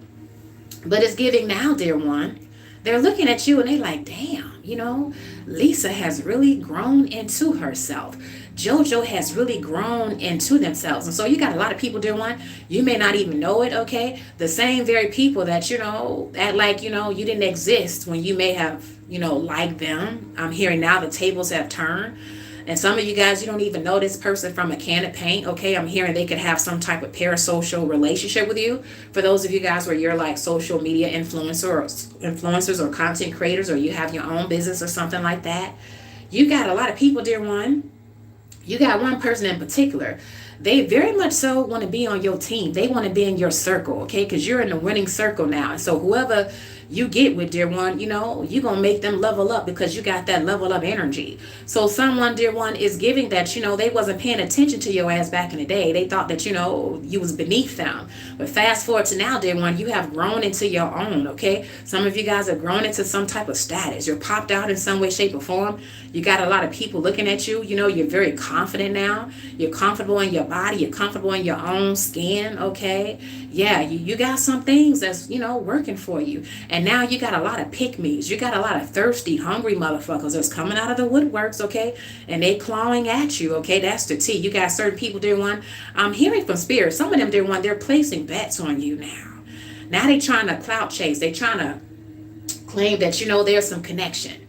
Speaker 1: But it's giving now, dear one, They're looking at you and they like, damn, Lisa has really grown into herself. JoJo has really grown into themselves. And so you got a lot of people, dear one, you may not even know it, okay? The same very people that, act like, you didn't exist when you may have, liked them. I'm hearing now the tables have turned. And some of you guys, you don't even know this person from a can of paint. Okay, I'm hearing they could have some type of parasocial relationship with you. For those of you guys where you're like social media influencers or content creators, or you have your own business or something like that, you got a lot of people, dear one. You got one person in particular. They very much so want to be on your team. They want to be in your circle, okay? Because you're in the winning circle now. And so whoever you get with, dear one, you're going to make them level up because you got that level up energy. So someone, dear one, is giving that, they wasn't paying attention to your ass back in the day. They thought that, you was beneath them. But fast forward to now, dear one, you have grown into your own, okay? Some of you guys have grown into some type of status. You're popped out in some way, shape, or form. You got a lot of people looking at you. You're very confident now. You're comfortable in your body. You're comfortable in your own skin, okay? Yeah, you got some things that's, working for you. And now you got a lot of pick-me's. You got a lot of thirsty, hungry motherfuckers that's coming out of the woodworks, okay? And they clawing at you, okay? That's the T. You got certain people, dear one. I'm hearing from spirit. Some of them, dear one, they're placing bets on you now. Now they trying to clout chase. They trying to claim that, there's some connection.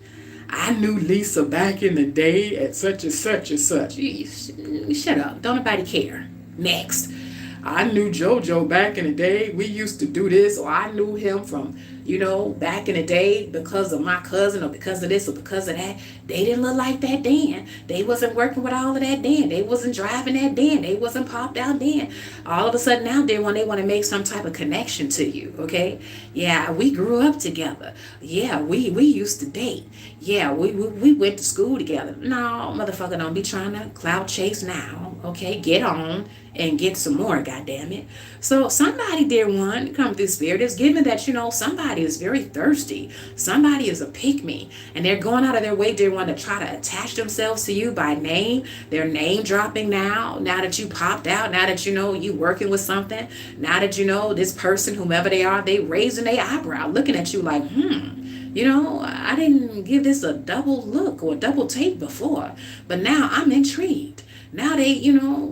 Speaker 1: I knew Lisa back in the day at such and such and such. Shut up. Don't nobody care. Next. I knew JoJo back in the day. We used to do this, or I knew him from, back in the day because of my cousin, or because of this, or because of that. They didn't look like that then. They wasn't working with all of that then. They wasn't driving that then. They wasn't popped out then. All of a sudden now, they want to make some type of connection to you, okay? Yeah, we grew up together. Yeah, we used to date. Yeah, we went to school together. No, motherfucker, don't be trying to clout chase now, okay? Get on and get some more, goddammit. So somebody, dear one, come through spirit is giving that, somebody is very thirsty. Somebody is a pick-me. And they're going out of their way, dear one, to try to attach themselves to you by name. They're name dropping now that you popped out, now that you working with something, now that this person, whomever they are, they raising their eyebrow, looking at you like, I didn't give this a double look or a double take before, but now I'm intrigued. Now they,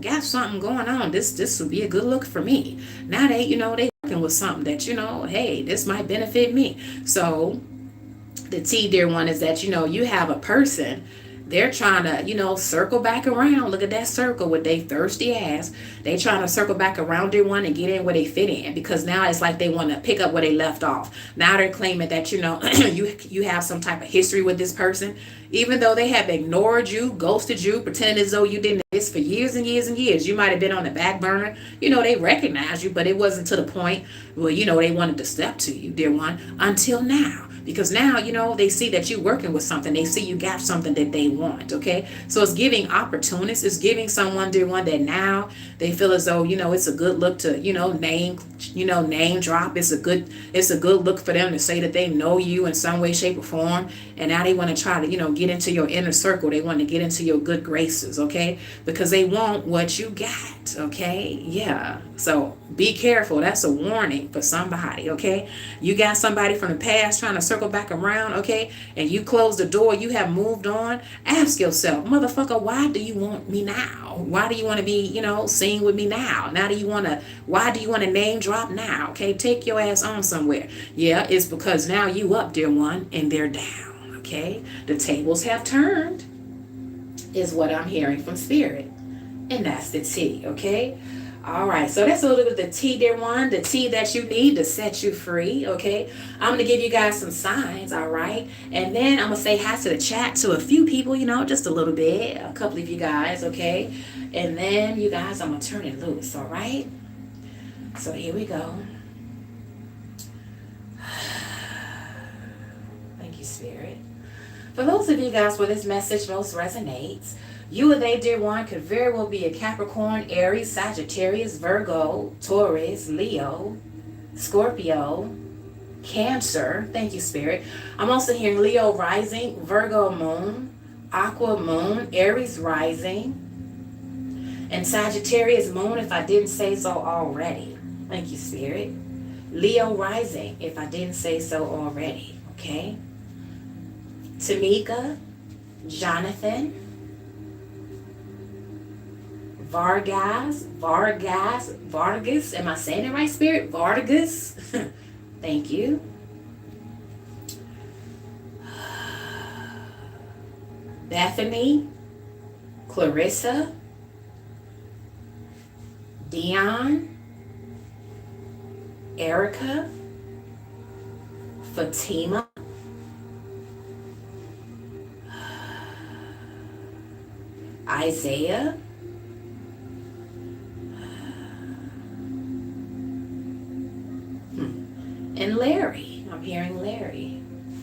Speaker 1: got something going on. This would be a good look for me. Now they, they working with something that, hey, this might benefit me. So the T, dear one, is that, you have a person. They're trying to, circle back around. Look at that circle with they thirsty ass. They trying to circle back around their one and get in where they fit in, because now it's like they want to pick up where they left off. Now they're claiming that, you have some type of history with this person, even though they have ignored you, ghosted you, pretending as though you didn't exist for years and years and years. You might have been on the back burner. They recognized you, but it wasn't to the point where, they wanted to step to you, dear one, until now. Because now, they see that you're working with something. They see you got something that they want, okay? So it's giving opportunists. It's giving someone, dear one, that now they feel as though, it's a good look to, name drop. It's a good look for them to say that they know you in some way, shape, or form. And now they want to try to, get into your inner circle. They want to get into your good graces, okay? Because they want what you got, okay? Yeah. So be careful. That's a warning for somebody, okay? You got somebody from the past trying to circle back around, okay? And you close the door, you have moved on. Ask yourself, motherfucker, why do you want me now? Why do you want to be, seen with me now? Why do you want to name drop now? Okay, take your ass on somewhere. Yeah, it's because now you up, dear one, and they're down, okay? The tables have turned, is what I'm hearing from spirit. And that's the T, okay? All right, so that's a little bit of the T, dear one, the T that you need to set you free, okay? I'm going to give you guys some signs, all right? And then I'm going to say hi to the chat to a few people, just a little bit, a couple of you guys, okay? And then, you guys, I'm going to turn it loose, all right? So here we go. Thank you, Spirit. For those of you guys where this message most resonates, you or they, dear one, could very well be a Capricorn, Aries, Sagittarius, Virgo, Taurus, Leo, Scorpio, Cancer. Thank you, Spirit. I'm also hearing Leo rising, Virgo moon, Aqua moon, Aries rising, and Sagittarius moon, if I didn't say so already. Thank you, Spirit. Leo rising, if I didn't say so already. Okay. Tamika, Jonathan, Vargas. Am I saying it right, Spirit? Vargas. Thank you. Bethany, Clarissa, Dion, Erica, Fatima, Isaiah, and Larry. I'm hearing Larry.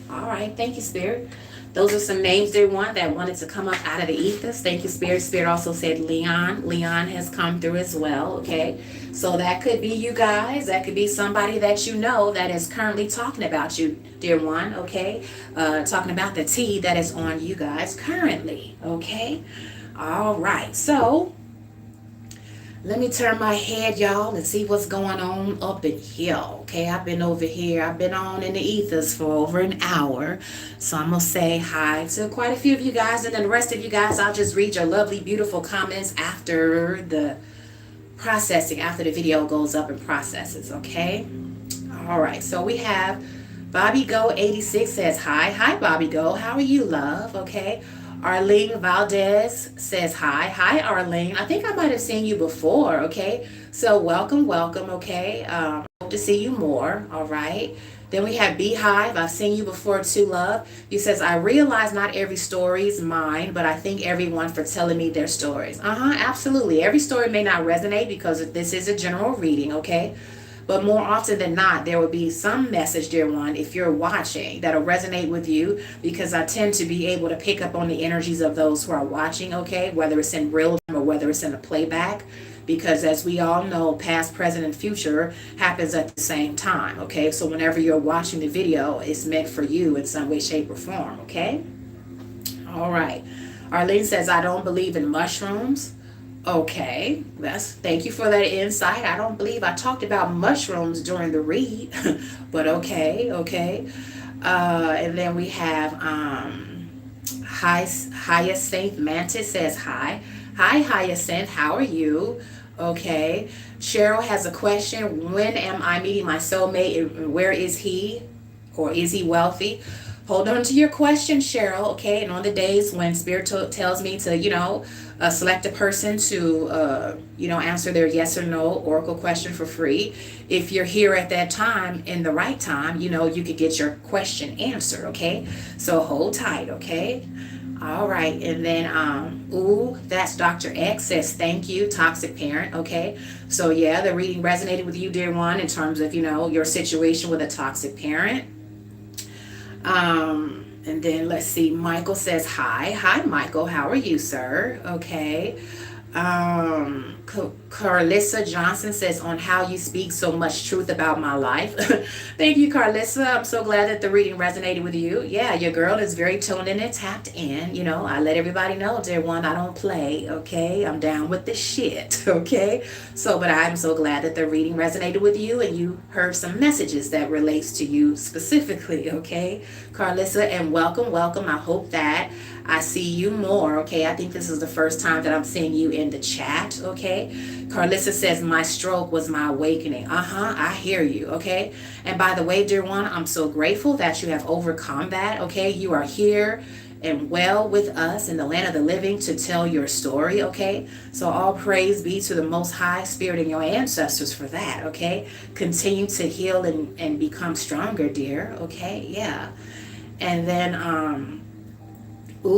Speaker 1: All right. Thank you, Spirit. Those are some names, dear one, that wanted to come up out of the ethers. Thank you, Spirit. Spirit also said Leon. Leon has come through as well, okay? So that could be you guys. That could be somebody that you know that is currently talking about you, dear one, okay? Talking about the tea that is on you guys currently, okay? All right. So let me turn my head, y'all, and see what's going on up in here. Okay, I've been over here. I've been on in the ethers for over an hour. So I'm going to say hi to quite a few of you guys. And then the rest of you guys, I'll just read your lovely, beautiful comments after the processing, after the video goes up and processes. Okay. All right. So we have Bobby Go 86 says hi. Hi, Bobby Go. How are you, love? Okay. Arlene Valdez says hi. Hi, Arlene. I think I might have seen you before, okay? So welcome, okay? Hope to see you more, all right? Then we have Beehive. I've seen you before too, love. You says, I realize not every story is mine, but I thank everyone for telling me their stories. Absolutely. Every story may not resonate because this is a general reading, okay? But more often than not, there will be some message, dear one, if you're watching, that'll resonate with you, because I tend to be able to pick up on the energies of those who are watching, okay, whether it's in real time or whether it's in a playback, because as we all know, past, present, and future happens at the same time, okay? So whenever you're watching the video, it's meant for you in some way, shape, or form, okay? All right. Arlene says, I don't believe in mushrooms. Okay, thank you for that insight. I don't believe I talked about mushrooms during the read, but okay. And then we have Hyacinth Mantis says hi. Hi, Hyacinth, how are you? Okay. Cheryl has a question. When am I meeting my soulmate, and where is he, or is he wealthy? Hold on to your question, Cheryl, okay? And on the days when Spirit tells me to, select a person to, answer their yes or no oracle question for free, if you're here at that time, in the right time, you could get your question answered, okay? So hold tight, okay? All right. And then, that's Dr. X says, thank you, toxic parent, okay? So, yeah, the reading resonated with you, dear one, in terms of, your situation with a toxic parent. And then let's see, Michael says hi. Hi, Michael. How are you, sir? Okay. Carlissa Johnson says, on how you speak so much truth about my life. Thank you, Carlissa. I'm so glad that the reading resonated with you. Yeah, your girl is very tuned in and tapped in. I let everybody know, dear one, I don't play, okay? I'm down with the shit, okay? So, but I'm so glad that the reading resonated with you and you heard some messages that relates to you specifically, okay? Carlissa, and welcome. I hope that I see you more, okay? I think this is the first time that I'm seeing you in the chat, okay? Carlissa says, my stroke was my awakening. I hear you, okay? And by the way, dear one, I'm so grateful that you have overcome that, okay? You are here and well with us in the land of the living to tell your story, okay? So all praise be to the Most High Spirit and your ancestors for that, okay? Continue to heal and become stronger, dear, okay? Yeah. And then,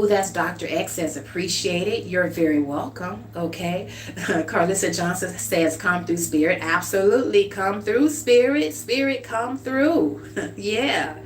Speaker 1: that's Dr. X says, appreciate it. You're very welcome. Okay. Carlissa Johnson says, come through, Spirit. Absolutely. Come through, Spirit. Spirit, come through. Yeah.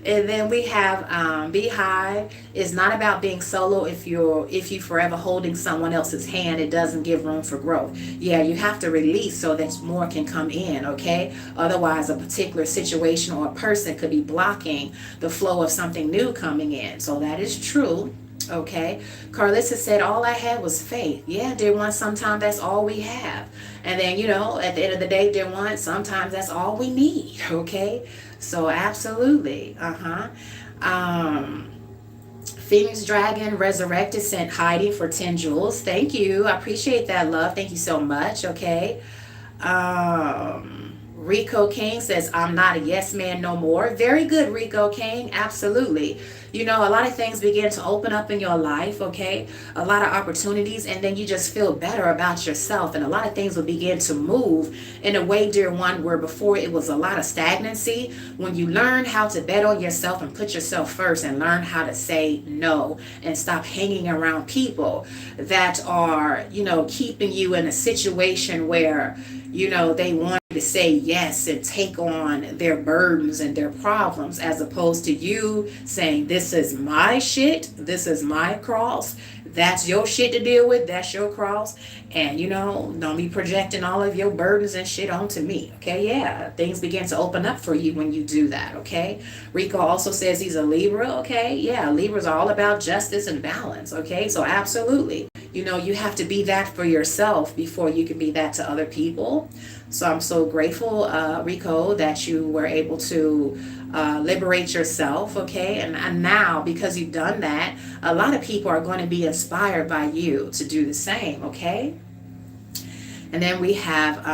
Speaker 1: And then we have Beehive. It's not about being solo. If you forever holding someone else's hand, it doesn't give room for growth. Yeah, you have to release so that more can come in, okay? Otherwise, a particular situation or a person could be blocking the flow of something new coming in. So that is true. Okay. Carlissa said, all I had was faith. Yeah, dear one, sometimes that's all we have. And then, at the end of the day, dear one, sometimes that's all we need. Okay. So absolutely. Phoenix Dragon Resurrected sent Heidi for 10 jewels. Thank you. I appreciate that, love. Thank you so much. Okay. Rico King says, I'm not a yes man no more. Very good, Rico King. Absolutely. You know, a lot of things begin to open up in your life, okay? A lot of opportunities, and then you just feel better about yourself, and a lot of things will begin to move in a way, dear one, where before it was a lot of stagnancy. When you learn how to bet on yourself and put yourself first and learn how to say no and stop hanging around people that are, you know, keeping you in a situation where, you know, they want to say yes and take on their burdens and their problems, as opposed to you saying, this is my shit, this is my cross, that's your shit to deal with, that's your cross, and you know, don't be projecting all of your burdens and shit onto me. Okay, yeah, things begin to open up for you when you do that. Okay, Rico also says he's a Libra. Okay, yeah, Libras are all about justice and balance. Okay, so absolutely, you know, you have to be that for yourself before you can be that to other people. So I'm so grateful, Rico, that you were able to liberate yourself, okay? And now, because you've done that, a lot of people are going to be inspired by you to do the same, okay? And then we have,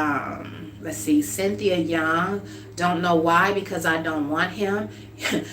Speaker 1: let's see, Cynthia Young. Don't know why, because I don't want him.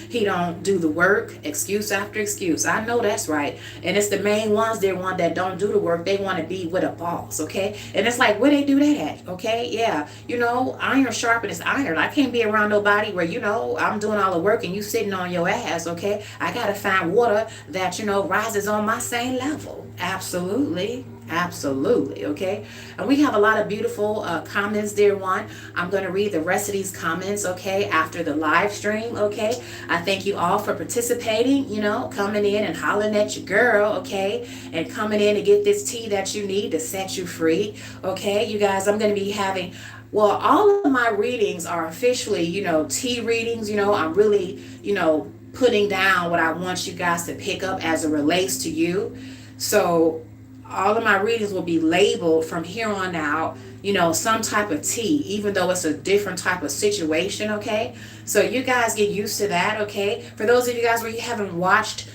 Speaker 1: He don't do the work. Excuse after excuse. I know that's right. And it's the main ones, they're one that don't do the work. They want to be with a boss, okay? And it's like, where they do that at, okay? Yeah, you know, iron sharpens iron. I can't be around nobody where, you know, I'm doing all the work and you sitting on your ass, okay? I got to find water that, you know, rises on my same level. Absolutely. Absolutely. Okay. And we have a lot of beautiful comments, dear one. I'm going to read the rest of these comments, okay, after the live stream. Okay. I thank you all for participating, you know, coming in and hollering at your girl, okay, and coming in to get this tea that you need to set you free. Okay, you guys, I'm going to be having, well, all of my readings are officially, you know, tea readings. You know, I'm really, you know, putting down what I want you guys to pick up as it relates to you. So all of my readings will be labeled from here on out, you know, some type of tea, even though it's a different type of situation, okay? So you guys get used to that, okay? For those of you guys where you haven't watched,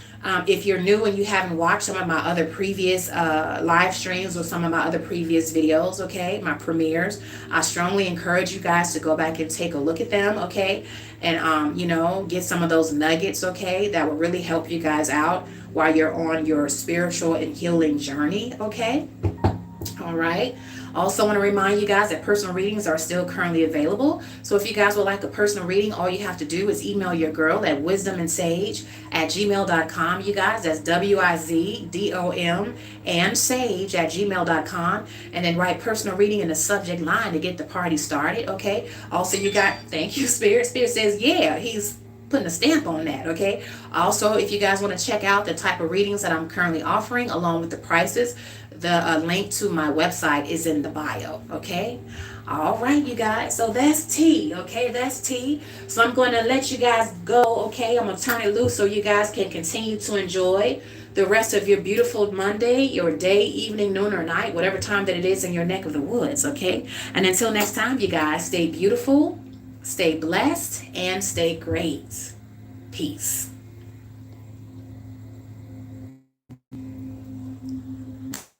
Speaker 1: if you're new and you haven't watched some of my other previous live streams or some of my other previous videos, okay, my premieres, I strongly encourage you guys to go back and take a look at them, okay? And, you know, get some of those nuggets, okay, that will really help you guys out while you're on your spiritual and healing journey, okay? All right. Also want to remind you guys that personal readings are still currently available. So if you guys would like a personal reading, all you have to do is email your girl at WizdomandSage@gmail.com. You guys, that's WIZDOM and sage@gmail.com. And then write personal reading in the subject line to get the party started, okay? Also, you got, thank you, Spirit. Spirit says, yeah, he's putting a stamp on that, okay? Also, if you guys want to check out the type of readings that I'm currently offering along with the prices, the link to my website is in the bio, okay? All right, you guys, so that's tea, okay? That's tea. So I'm going to let you guys go, okay? I'm going to turn it loose so you guys can continue to enjoy the rest of your beautiful Monday, your day, evening, noon, or night, whatever time that it is in your neck of the woods, okay? And until next time, you guys, stay beautiful, stay blessed, and stay great. Peace.